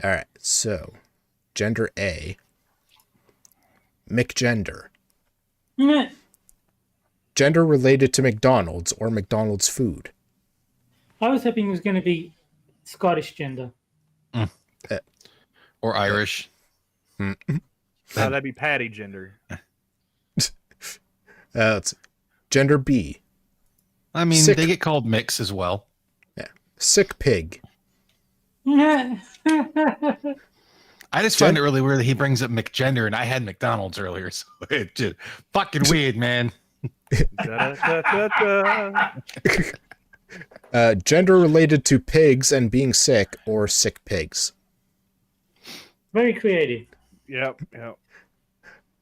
Alright, so, gender A, McGender. Gender related to McDonald's or McDonald's food.
I was hoping it was going to be Scottish gender.
Or Irish.
That'd be Patty gender.
It's gender B.
I mean, they get called mix as well.
Yeah. Sick pig.
I just find it really weird that he brings up McGender and I had McDonald's earlier, so it's just fucking weird, man.
Gender related to pigs and being sick or sick pigs.
Very creative.
Yep.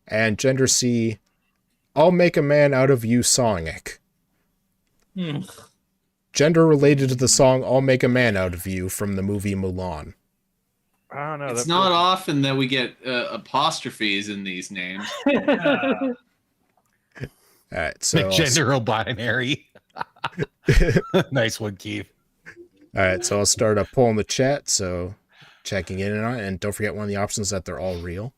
And gender C, I'll make a man out of you Sonic. Gender related to the song I'll Make a Man Out of You from the movie Mulan.
I don't know.
It's not often that we get apostrophes in these names.
All right, so
gender binary. Nice one, Keith.
All right, so I'll start a poll in the chat. So checking in on it, and don't forget one of the options that they're all real.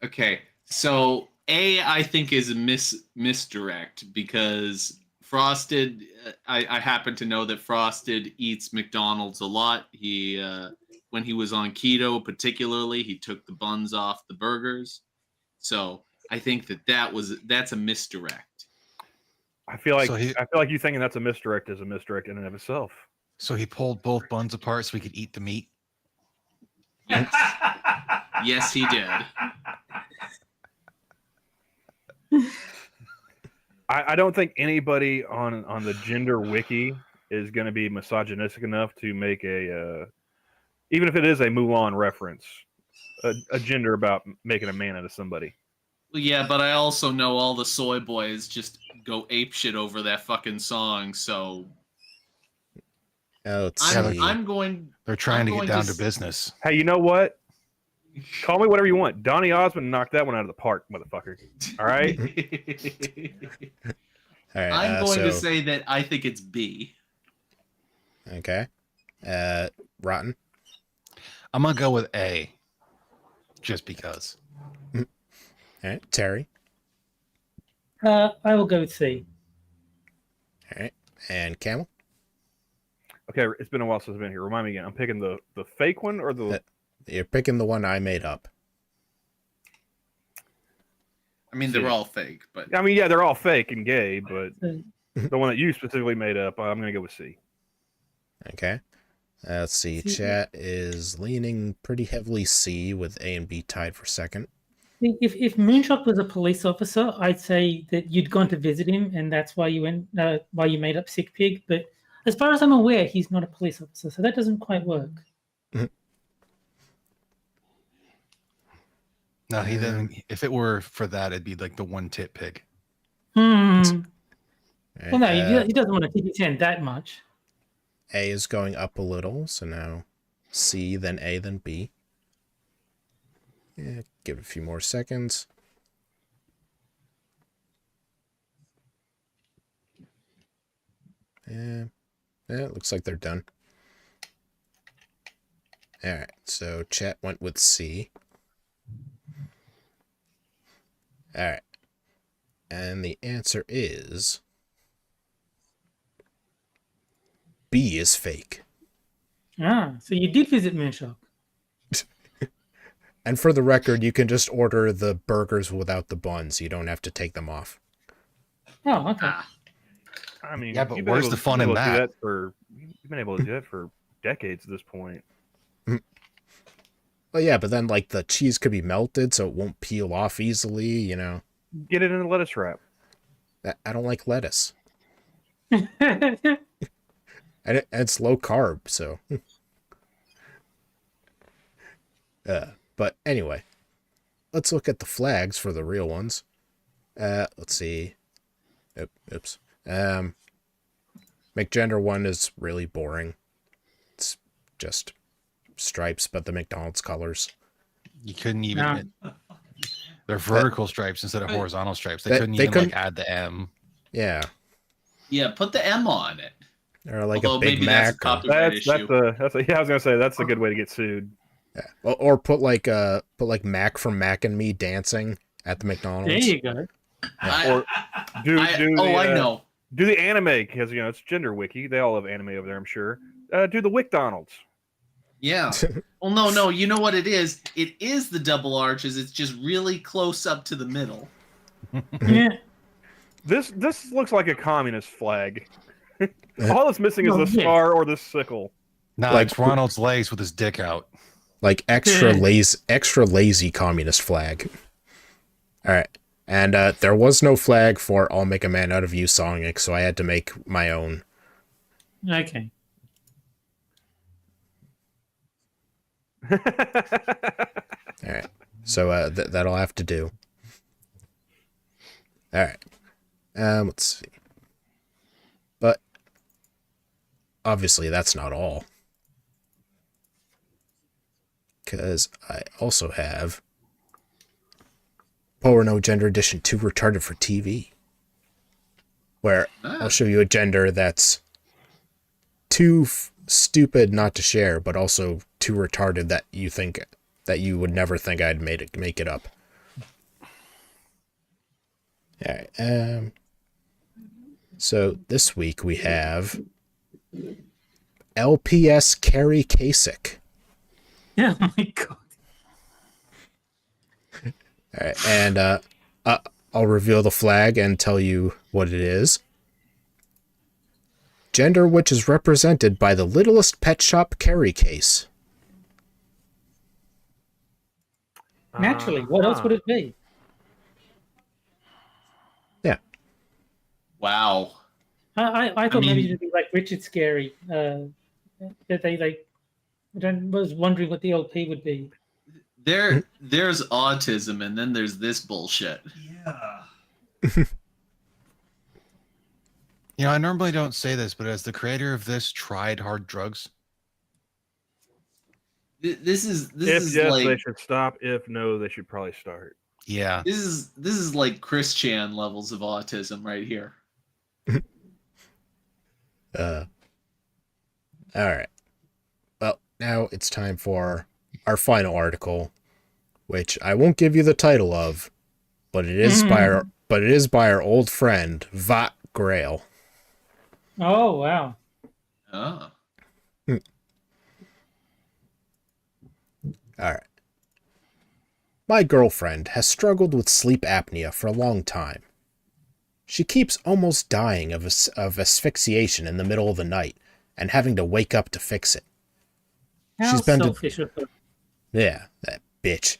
Okay, so A, I think is a misdirect because Frosted. I happen to know that Frosted eats McDonald's a lot. He when he was on keto, particularly, he took the buns off the burgers. So I think that's a misdirect.
I feel like
So he-
I feel like you thinking that's a misdirect is a misdirect in and of itself.
So he pulled both buns apart so he could eat the meat.
Yes, yes, he did.
I don't think anybody on the gender wiki is going to be misogynistic enough to make a even if it is a Mulan reference, a gender about making a man out of somebody.
Yeah, but I also know all the soy boys just go apeshit over that fucking song. So
Let's
I'm,
see.
I'm going.
They're trying
I'm
to get
going
down
to
to business.
Hey, you know what? Call me whatever you want. Donny Osmond knocked that one out of the park, motherfucker. All right.
All right,
I'm going to
so-
say that I think it's B.
Okay. Rotten.
I'm gonna go with A, just because.
All right, Terry.
I will go with C.
All right, and Camel.
Okay, it's been a while since I've been here. Remind me again. I'm picking the fake one or the.
You're picking the one I made up.
I mean, they're all fake, but
I mean, yeah, they're all fake and gay, but
So,
the one that you specifically made up, I'm gonna go with C.
Okay. Let's see.
C.
Chat is leaning pretty heavily C with A and B tied for second.
if Moonshock was a police officer, I'd say that you'd gone to visit him, and that's why you went, why you made up Sick Pig. But as far as I'm aware, he's not a police officer, so that doesn't quite work.
No, he didn't. If it were for that, it'd be like the one tit pig.
Hmm.
All right,
Well, no, he doesn't want to tip his hand that much.
A is going up a little, so now C, then A, then B. Yeah, give it a few more seconds. Yeah, it looks like they're done. All right, so chat went with C. All right, and the answer is B is fake.
Ah, so you did visit Moonshock.
And for the record, you can just order the burgers without the buns. You don't have to take them off.
Oh, okay.
I mean,
Yeah, but
you've been
where's
able
the
to-
fun
you've
in
been able to do
that?
You've been able to do that for decades at this point.
Well, yeah, but then like the cheese could be melted, so it won't peel off easily. You know,
Get it in a lettuce wrap.
I don't like lettuce, and it's low carb, so. But anyway, let's look at the flags for the real ones. Let's see. Oops. McGender one is really boring. It's just stripes, but the McDonald's colors.
You couldn't even.
Nah.
They're vertical stripes instead of horizontal stripes. They
They-
couldn't
they
even
couldn't-
like add the M.
Yeah,
yeah, put the M on it.
or like
Although
a Big
maybe
Mac.
that's a copyright issue.
Yeah, I was gonna say that's a good way to get sued.
Yeah. Or put like Mac from Mac and Me dancing at the McDonald's.
There you go.
Or do
I
the,
know.
Do the anime because it's gender wiki. They all have anime over there, I'm sure. Do the WickDonald's.
Yeah. Well, no. You know what it is? It is the double arches. It's just really close up to the middle.
Yeah.
This looks like a communist flag. All that's missing is
No,
the
yeah.
star or the sickle.
No,
Like-
it's Ronald's legs with his dick out.
Like extra
Yeah.
lazy communist flag. All right. And there was no flag for I'll Make a Man Out of You song, so I had to make my own.
Okay.
All right. So that'll have to do. All right. Let's see. But obviously that's not all. Because I also have Power No Gender Edition 2 Retarded for TV. Where I'll show you a gender that's too stupid not to share, but also too retarded that you would never think I'd make it up. All right. So this week we have LPS Carrie Kasich.
Yeah. Oh my god.
All right, and I'll reveal the flag and tell you what it is. Gender which is represented by the littlest pet shop carry case.
Naturally, what else would it be?
Yeah.
Wow.
I thought
mean-
maybe it'd be like Richard Scary. That they like. Was wondering what the LP would be.
There's autism, and then there's this bullshit.
Yeah.
You know, I normally don't say this, but has the creator of this tried hard drugs?
This is
If yes,
like
they should stop. If no, they should probably start.
Yeah.
this is like Chris Chan levels of autism right here.
All right. Well, now it's time for our final article, which I won't give you the title of, but it is by our old friend Vat Grail.
Oh wow!
Oh.
All right. My girlfriend has struggled with sleep apnea for a long time. She keeps almost dying of asphyxiation in the middle of the night and having to wake up to fix it.
How
She's been to-
selfish of her.
Yeah, that bitch.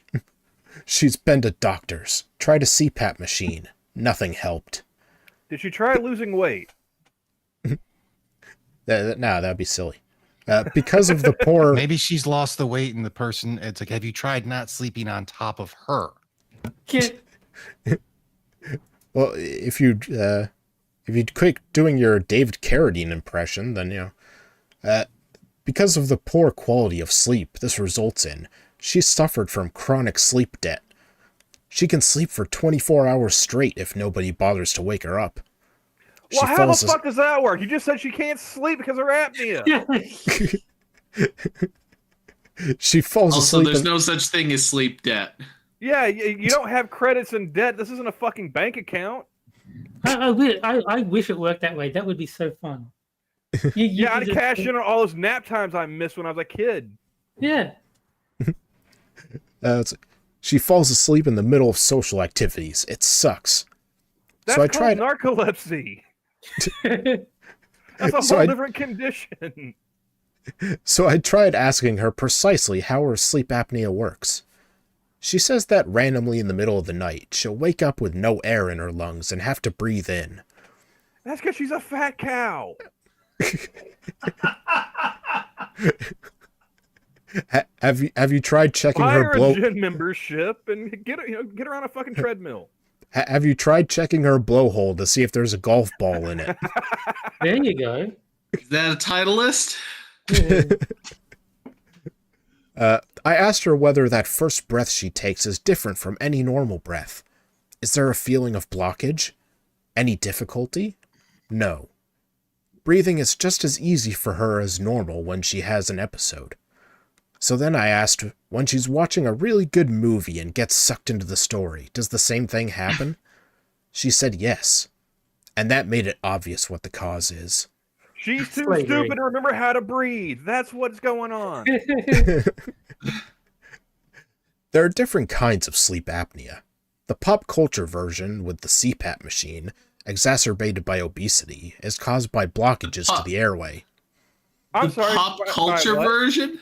She's been to doctors, tried a CPAP machine. Nothing helped.
Did you try losing weight?
No, that'd be silly. Because of the poor...
Maybe she's lost the weight and the person, it's like, have you tried not sleeping on top of her?
Get
Well, if you quit doing your David Carradine impression, then, you know... because of the poor quality of sleep this results in, she's suffered from chronic sleep debt. She can sleep for 24 hours straight if nobody bothers to wake her up.
Well,
She
how the
falls as-
fuck does that work? You just said she can't sleep because of her apnea.
She falls
Also,
asleep.
there's no such thing as sleep debt.
Yeah, you don't have credits and debt. This isn't a fucking bank account.
I wish it worked that way. That would be so fun.
Yeah, I'd cash in on all those nap times I missed when I was a kid.
Yeah.
She falls asleep in the middle of social activities. It sucks.
That's
So I
called
tried.
narcolepsy. That's a
So
whole
I-
different condition.
So I tried asking her precisely how her sleep apnea works. She says that randomly in the middle of the night, she'll wake up with no air in her lungs and have to breathe in.
That's because she's a fat cow.
Have you tried checking
Buy
her
her
blow?
a gym membership and get her on a fucking treadmill.
Have you tried checking her blowhole to see if there's a golf ball in it?
There you go.
Is that a titleist?
I asked her whether that first breath she takes is different from any normal breath. Is there a feeling of blockage? Any difficulty? No. Breathing is just as easy for her as normal when she has an episode. So then I asked, when she's watching a really good movie and gets sucked into the story, does the same thing happen? She said yes. And that made it obvious what the cause is.
She's too
Slavery.
stupid to remember how to breathe. That's what's going on.
There are different kinds of sleep apnea. The pop culture version with the CPAP machine, exacerbated by obesity, is caused by blockages to the airway.
I'm
The
sorry.
pop
by
culture
what?
version?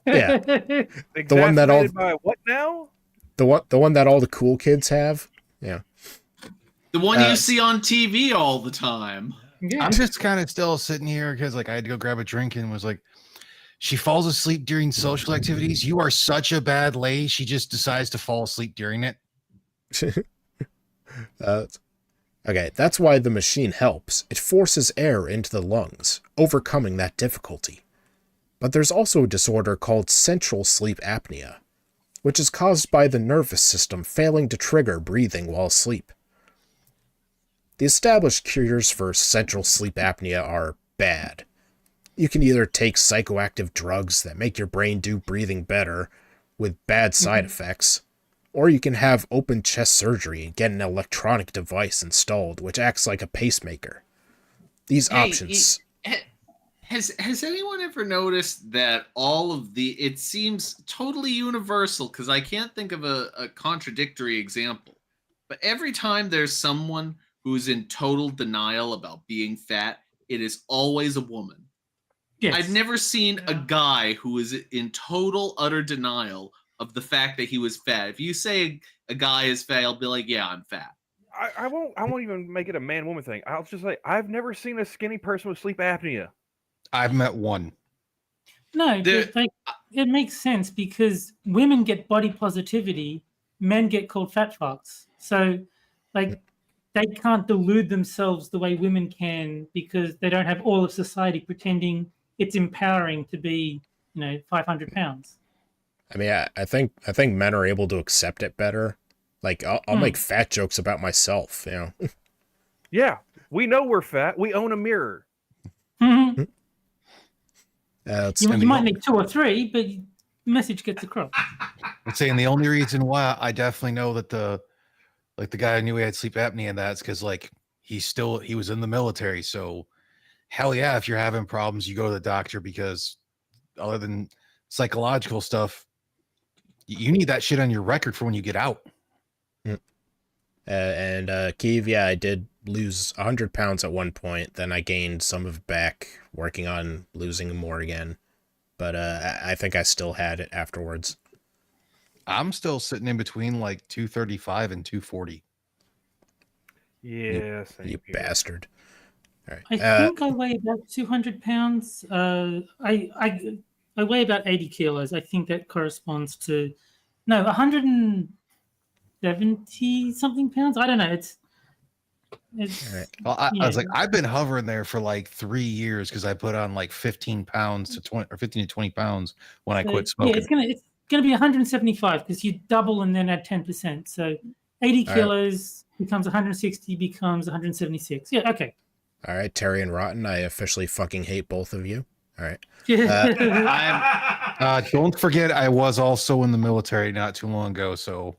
Yeah,
The
one that all-
by what now?
the one that all the cool kids have. Yeah.
The one
Uh,
you see on TV all the time.
Yeah.
I'm just kind of still sitting here because like I had to go grab a drink and was like, she falls asleep during social activities. You are such a bad lay. She just decides to fall asleep during it.
Okay, that's why the machine helps. It forces air into the lungs, overcoming that difficulty. But there's also a disorder called central sleep apnea, which is caused by the nervous system failing to trigger breathing while asleep. The established cures for central sleep apnea are bad. You can either take psychoactive drugs that make your brain do breathing better, with bad side effects, or you can have open chest surgery and get an electronic device installed which acts like a pacemaker. These
Hey,
options...
Has anyone ever noticed that all of it seems totally universal, because I can't think of a contradictory example, but every time there's someone who's in total denial about being fat, it is always a woman.
Yes.
I've never seen a guy who is in total, utter denial of the fact that he was fat. If you say a guy is fat, I'll be like, yeah, I'm fat.
I won't even make it a man-woman thing. I'll just say I've never seen a skinny person with sleep apnea.
I've met one.
No, but like, it makes sense because women get body positivity, men get called fat fucks. So, like, they can't delude themselves the way women can because they don't have all of society pretending it's empowering to be, 500 pounds.
I mean, I think men are able to accept it better. Like, I'll make fat jokes about myself,
Yeah, we know we're fat. We own a mirror.
Mhm. You
the
might need 2 or 3, but the message gets across.
I'm saying the only reason why I definitely know that the guy I knew he had sleep apnea, and that's because like he was in the military. So hell yeah, if you're having problems, you go to the doctor because other than psychological stuff, you need that shit on your record for when you get out.
And Keeve, yeah, I did lose 100 pounds at one point. Then I gained some of it back working on losing more again. But I think I still had it afterwards.
I'm still sitting in between like 235 and 240.
Yeah,
You bastard. All right.
I think I weigh about 200 pounds. I weigh about 80 kilos. I think that corresponds to 170 something pounds. I don't know. It's
All right.
Well, I was like, I've been hovering there for like 3 years because I put on like 15 pounds to 20 or 15 to 20 pounds when I quit smoking.
Yeah, it's gonna be 175 because you double and then add 10%. So 80 kilos becomes 160, becomes 176. Yeah, okay.
All right, Terry and Rotten, I officially fucking hate both of you. All right.
Don't forget, I was also in the military not too long ago, so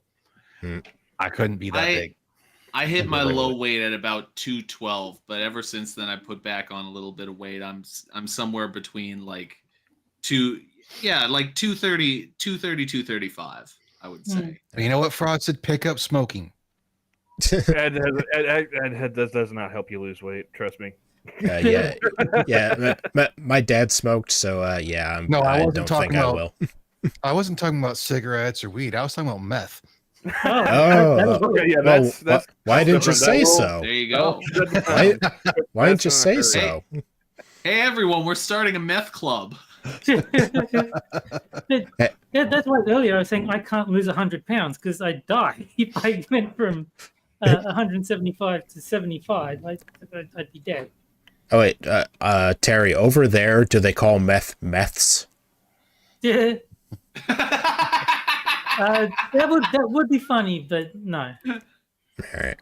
I couldn't be that big.
I hit my low weight at about 212, but ever since then I put back on a little bit of weight. I'm somewhere between like 230, 235, I would say.
You know what, Fraud said? Pick up smoking.
Ed does not help you lose weight. Trust me.
Yeah. My dad smoked, so yeah.
I wasn't talking about. I wasn't talking about cigarettes or weed. I was talking about meth.
That's
why didn't you say so?
There you go.
Why didn't you say so?
Hey everyone, we're starting a meth club.
That's why earlier I was saying I can't lose 100 pounds because I'd die if I went from 175 to 75. I'd be dead.
Oh wait, Terry, over there, do they call meths?
Yeah. That would be funny, but no.
All right.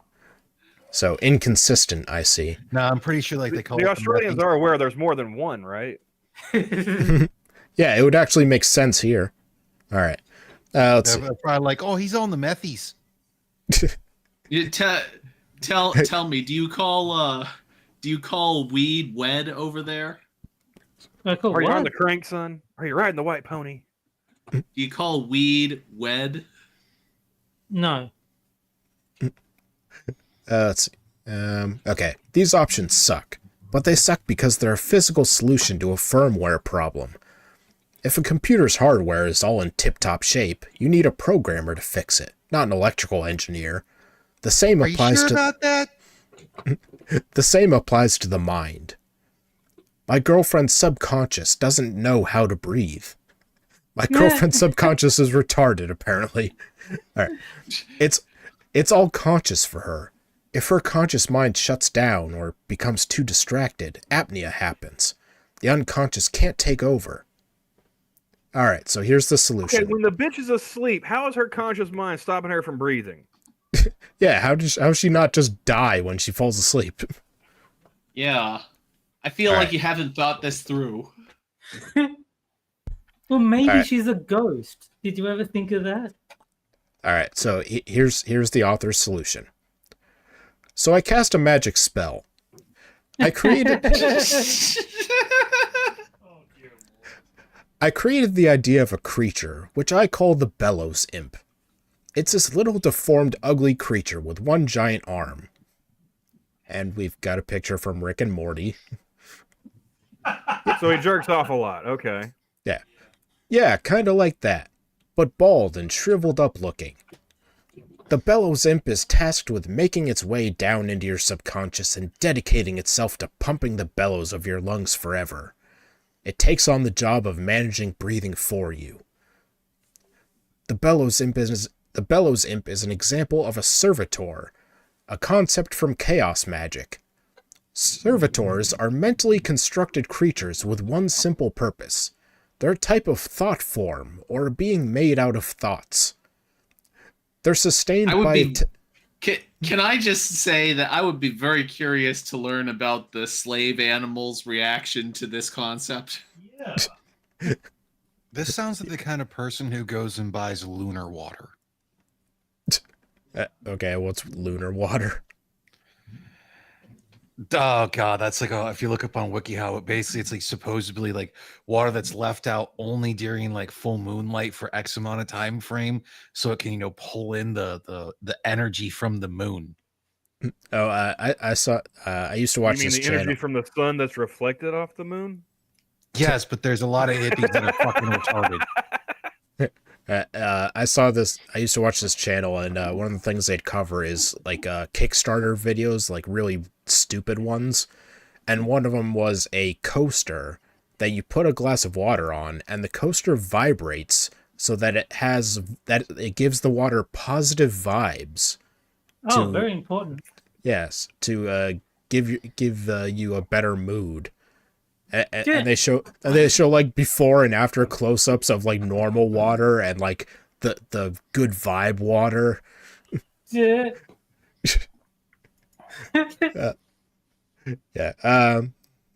So inconsistent, I see.
No, I'm pretty sure like they call
the Australians are aware there's more than one, right?
Yeah, it would actually make sense here. All right.
They're probably like, oh, he's on the methies.
You tell me, do you call weed wed over there?
Are you on the crank, son? Are you riding the white pony?
Do you call weed wed?
No.
Let's see. Okay, these options suck, but they suck because they're a physical solution to a firmware problem. If a computer's hardware is all in tip-top shape, you need a programmer to fix it, not an electrical engineer. The same applies about that? The same applies to the mind. My girlfriend's subconscious doesn't know how to breathe. My girlfriend's subconscious is retarded, apparently. All right. It's all conscious for her. If her conscious mind shuts down or becomes too distracted, apnea happens. The unconscious can't take over. All right, so here's the solution.
Okay, when the bitch is asleep, how is her conscious mind stopping her from breathing?
Yeah, how does she not just die when she falls asleep?
Yeah. I feel like you haven't thought this through.
Well, maybe she's a ghost. Did you ever think of that?
All right, so here's the author's solution. So I cast a magic spell. I created the idea of a creature, which I call the Bellows Imp. It's this little deformed, ugly creature with one giant arm. And we've got a picture from Rick and Morty.
So he jerks off a lot. Okay.
Yeah. Yeah, kind of like that. But bald and shriveled up looking. The Bellows Imp is tasked with making its way down into your subconscious and dedicating itself to pumping the bellows of your lungs forever. It takes on the job of managing breathing for you. The Bellows Imp is an example of a servitor, a concept from chaos magic. Servitors are mentally constructed creatures with one simple purpose. They're a type of thought form, or a being made out of thoughts. They're sustained by...
Can I just say that I would be very curious to learn about the slave animal's reaction to this concept?
Yeah.
This sounds like the kind of person who goes and buys lunar water.
Okay, what's lunar water?
Oh god, that's like if you look up on WikiHow, it's like supposedly like water that's left out only during like full moonlight for X amount of time frame, so it can pull in the energy from the moon.
Oh, I saw. I used to watch
You mean
this
the
channel.
energy from the sun that's reflected off the moon?
Yes, but there's a lot of hippies that are fucking retarded.
I saw this. I used to watch this channel, and one of the things they'd cover is like Kickstarter videos, like really stupid ones. And one of them was a coaster that you put a glass of water on, and the coaster vibrates so that it gives the water positive vibes.
Oh, very important.
Yes, to give you a better mood. And they show like before and after close-ups of like normal water and like the good vibe water.
Yeah.
Yeah.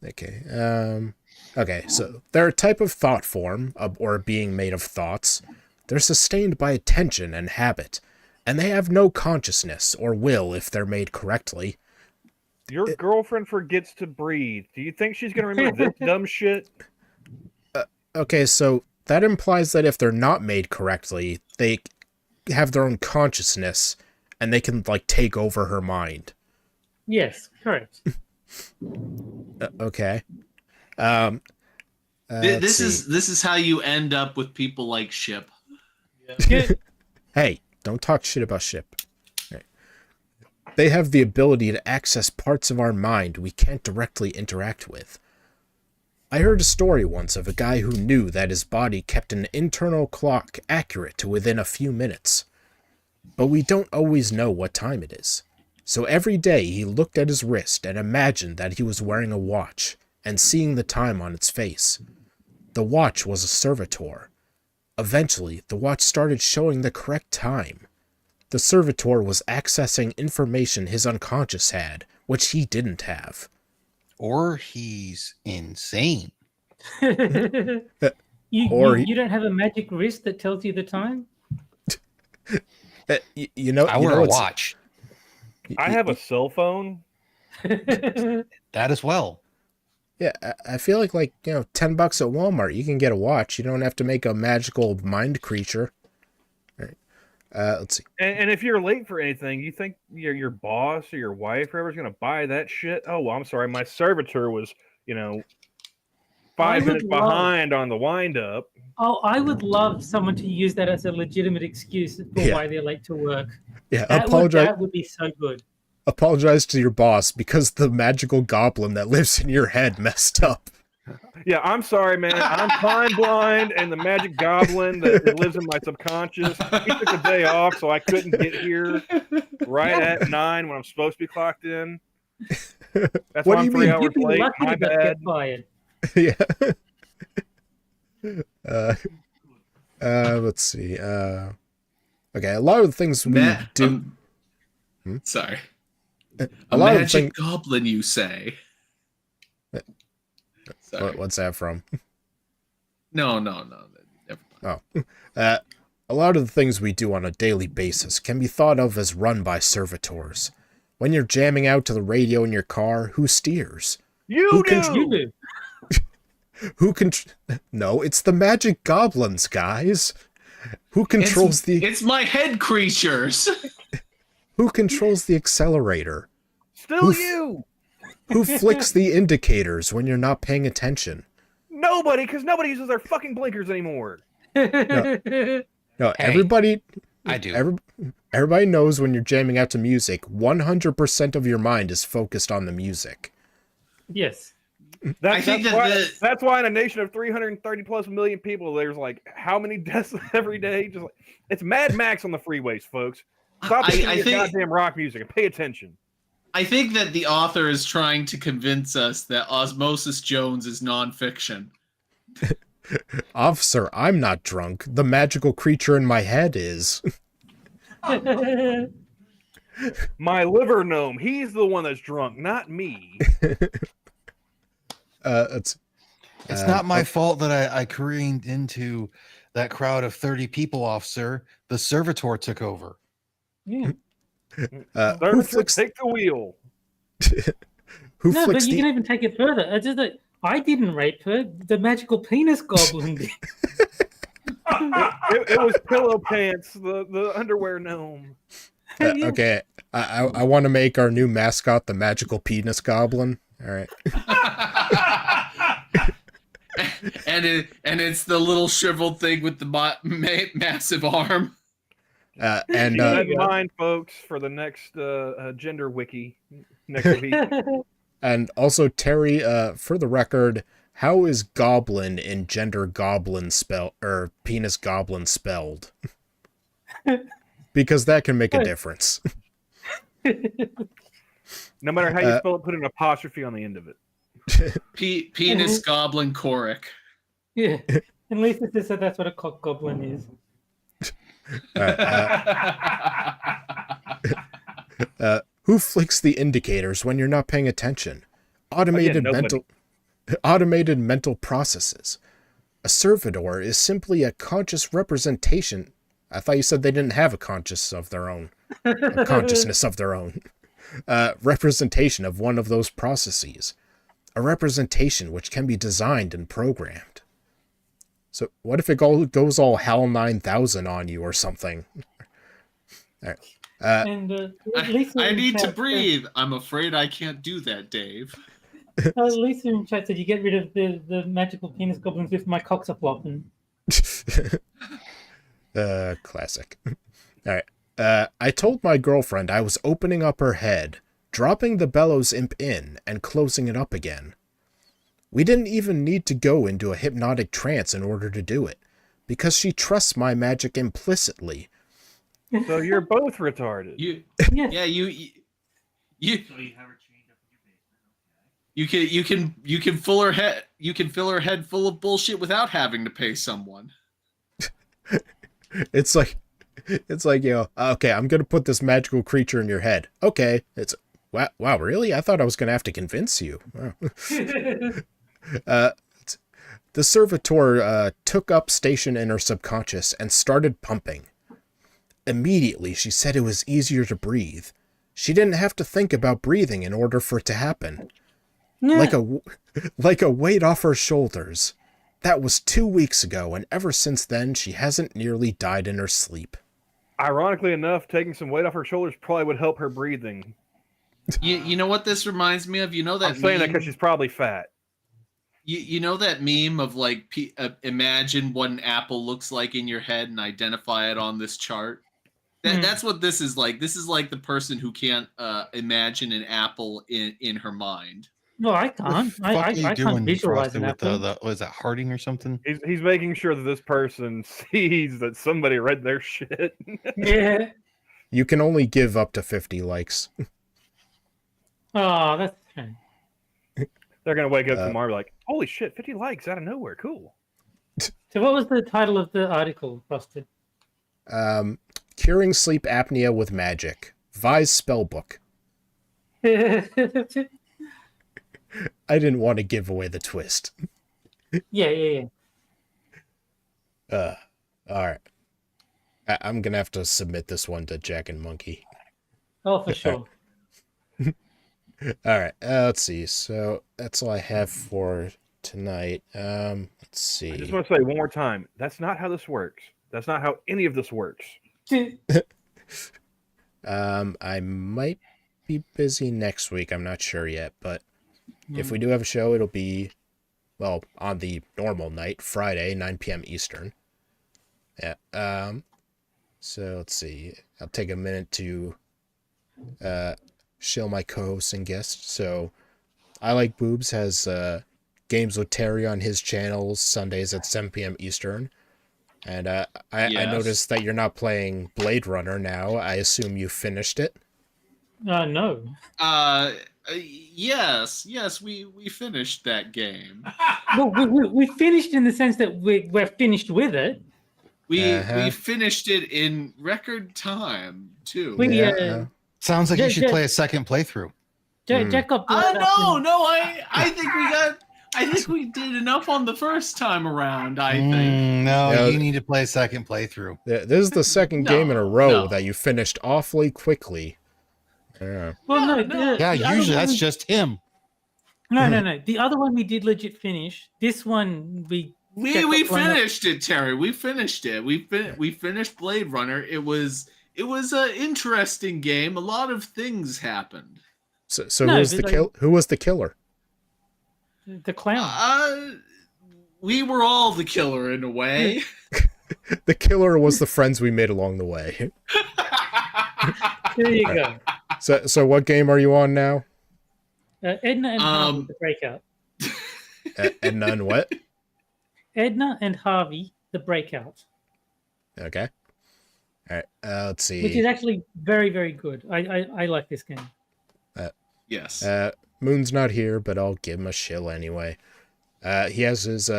Okay. Okay. So they're a type of thought form, or a being made of thoughts. They're sustained by attention and habit, and they have no consciousness or will if they're made correctly.
Your girlfriend forgets to breathe. Do you think she's going to remember this dumb shit?
Okay, so that implies that if they're not made correctly, they have their own consciousness, and they can like take over her mind.
Yes, correct.
Okay.
This is how you end up with people like Ship.
Hey, don't talk shit about Ship. Right. They have the ability to access parts of our mind we can't directly interact with. I heard a story once of a guy who knew that his body kept an internal clock accurate to within a few minutes. But we don't always know what time it is. So every day he looked at his wrist and imagined that he was wearing a watch and seeing the time on its face. The watch was a servitor. Eventually, the watch started showing the correct time. The servitor was accessing information his unconscious had, which he didn't have.
Or he's insane.
You don't have a magic wrist that tells you the time?
I wear a watch.
I have a cell phone.
That as well.
Yeah, I feel like $10 at Walmart, you can get a watch. You don't have to make a magical mind creature. All right. Let's see.
And if you're late for anything, you think your boss or your wife or whoever's going to buy that shit? Oh, well, I'm sorry. My servitor was, 5 minutes behind on the wind-up.
Oh, I would love someone to use that as a legitimate excuse for why they're late to work.
Yeah,
That would be so good.
Apologize to your boss because the magical goblin that lives in your head messed up.
Yeah, I'm sorry, man. I'm time blind, and the magic goblin that lives in my subconscious, he took a day off, so I couldn't get here right at 9 when I'm supposed to be clocked in. That's why I'm 3 hours
You'd be
late.
lucky
My
to not
bad.
get fired.
Yeah. Let's see. Okay, a lot of the things we do.
Sorry.
A
lot
lot
magic
of things.
goblin, you say? Sorry.
What's that from?
No. Never mind.
A lot of the things we do on a daily basis can be thought of as run by servitors. When you're jamming out to the radio in your car, who steers?
You do.
You do.
No, it's the magic goblins, guys. Who controls
It's my head creatures.
Who controls the accelerator?
Still
Who
you.
Who flicks the indicators when you're not paying attention?
Nobody, because nobody uses their fucking blinkers anymore.
No,
Hey,
everybody.
I do.
Everybody knows when you're jamming out to music, 100% of your mind is focused on the music.
Yes.
I think
That's why in a nation of 330 plus million people, there's like how many deaths every day? Just like, it's Mad Max on the freeways, folks. Stop listening to your goddamn rock music and pay attention.
I think that the author is trying to convince us that Osmosis Jones is nonfiction.
Officer, I'm not drunk. The magical creature in my head is.
My liver gnome, he's the one that's drunk, not me.
It's
not my fault that I careened into that crowd of 30 people, officer. The servitor took over.
Yeah.
Who flicks?
Take the wheel.
Who
No,
flicks
but you
the?
can even take it further. It's just that I didn't rape her. The magical penis goblin did.
It was Pillow Pants, the underwear gnome.
Yeah.
Okay, I want to make our new mascot the magical penis goblin. All right.
and it's the little shriveled thing with the massive arm.
Keep that in mind, folks, for the next gender wiki next week.
And also, Terry, for the record, how is goblin in gender goblin or penis goblin spelled? Because that can make a difference.
No matter how you spell it, put an apostrophe on the end of it.
Penis goblin Korik.
Yeah. At least it said that's what a cock goblin is.
Who flicks the indicators when you're not paying attention? Automated
nobody.
mental processes. A servitor is simply a conscious representation. I thought you said they didn't have a consciousness of their own. Representation of one of those processes. A representation which can be designed and programmed. So what if it goes all HAL 9000 on you or something? All right.
And Lisa
I
in
need to
chat
breathe. I'm afraid I can't do that, Dave.
Lisa in chat said, you get rid of the magical penis goblins if my cocks are flopping.
Classic. All right. I told my girlfriend I was opening up her head, dropping the bellows imp in, and closing it up again. We didn't even need to go into a hypnotic trance in order to do it, because she trusts my magic implicitly.
So you're both retarded.
You
Yes.
yeah, you
So you have her chained up in your basement. Okay.
you can fill her head full of bullshit without having to pay someone.
It's like, okay, I'm going to put this magical creature in your head. Okay. It's, wow, really? I thought I was going to have to convince you. Wow. The servitor took up station in her subconscious and started pumping. Immediately, she said it was easier to breathe. She didn't have to think about breathing in order for it to happen.
Yeah.
Like a weight off her shoulders. That was 2 weeks ago, and ever since then, she hasn't nearly died in her sleep.
Ironically enough, taking some weight off her shoulders probably would help her breathing.
You know what this reminds me of? You know that
I'm saying that
meme?
because she's probably fat.
You know that meme of like imagine what an apple looks like in your head and identify it on this chart. That's what this is like. This is like the person who can't imagine an apple in her mind.
Well, I can't. I can't visualize an apple.
Was that Harding or something?
He's making sure that this person sees that somebody read their shit.
Yeah.
You can only give up to 50 likes.
Oh, that's fine.
They're going to wake up tomorrow and be like, holy shit, 50 likes out of nowhere. Cool.
So what was the title of the article, Frosted?
Curing sleep apnea with magic. Vi's Spellbook. I didn't want to give away the twist.
Yeah.
All right. I'm going to have to submit this one to Jack and Monkey.
Oh, for sure.
All right. Let's see. So that's all I have for tonight. Let's see.
I just want to say one more time, that's not how this works. That's not how any of this works.
I might be busy next week. I'm not sure yet, but if we do have a show, it'll be, well, on the normal night, Friday, 9 p.m. Eastern. Yeah. So let's see. I'll take a minute to shill my co-hosts and guests. So I Like Boobs has Games with Terry on his channel Sundays at 7 p.m. Eastern. And I
Yes.
noticed that you're not playing Blade Runner now. I assume you finished it.
No.
Yes, we finished that game.
Well, we finished in the sense that we're finished with it.
We finished it in record time too.
Sounds like you should
Jack-
play a second playthrough.
Jack got brought up
No, I think we did enough on the first time around, I think.
No,
Yeah.
you need to play a second playthrough.
This is the second game in a row
No.
that you finished awfully quickly. Yeah.
Well, no.
No.
Yeah,
the other
usually
one
that's
we-
just him.
No. The other one we did legit finish. This one we
We
Jack got blown up.
finished it, Terry. We finished it. We finished Blade Runner. It was an interesting game. A lot of things happened.
So
No,
who was the
but
who was the killer?
the clown.
We were all the killer in a way.
The killer was the friends we made along the way.
There you go.
So what game are you on now?
Edna and Harvey, the breakout.
And none what?
Edna and Harvey, the breakout,
Okay. All right. Let's see.
which is actually very, very good. I like this game.
Yes.
Moon's not here, but I'll give him a shill anyway. He has his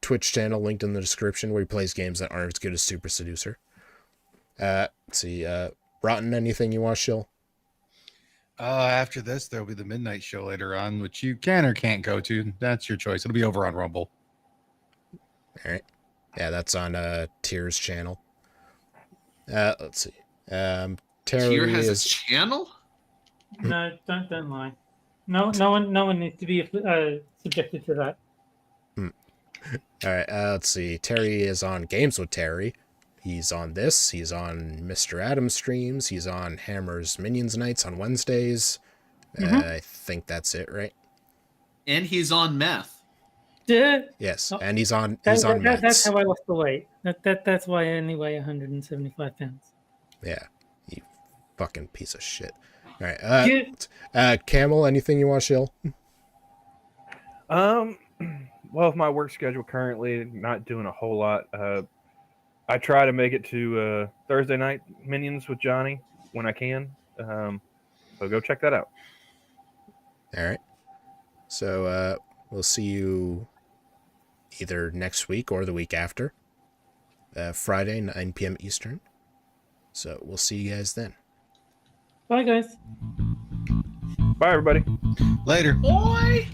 Twitch channel linked in the description where he plays games that aren't as good as Super Seducer. Let's see. Rotten, anything you want to shill?
After this, there'll be the midnight show later on, which you can or can't go to. That's your choice. It'll be over on Rumble.
All right. Yeah, that's on Tier's channel. Let's see. Terry
Tier has a
is
channel?
No, don't lie. No one needs to be subjected to that.
all right. Let's see. Terry is on Games with Terry. He's on this. He's on Mr. Adams streams. He's on Hammer's Minions Nights on Wednesdays. I think that's it, right?
And he's on meth.
Duh.
Yes,
Oh,
and he's on
That's
meds.
how I lost the weight. That's why I only weigh 175 pounds.
Yeah, you fucking piece of shit. All right,
Yeah.
Camel, anything you want to shill?
Well, with my work schedule currently, not doing a whole lot. I try to make it to Thursday night Minions with Johnny when I can. So go check that out.
All right. So we'll see you either next week or the week after. Friday, 9 p.m. Eastern. So we'll see you guys then.
Bye, guys.
Bye, everybody.
Later.
Boy!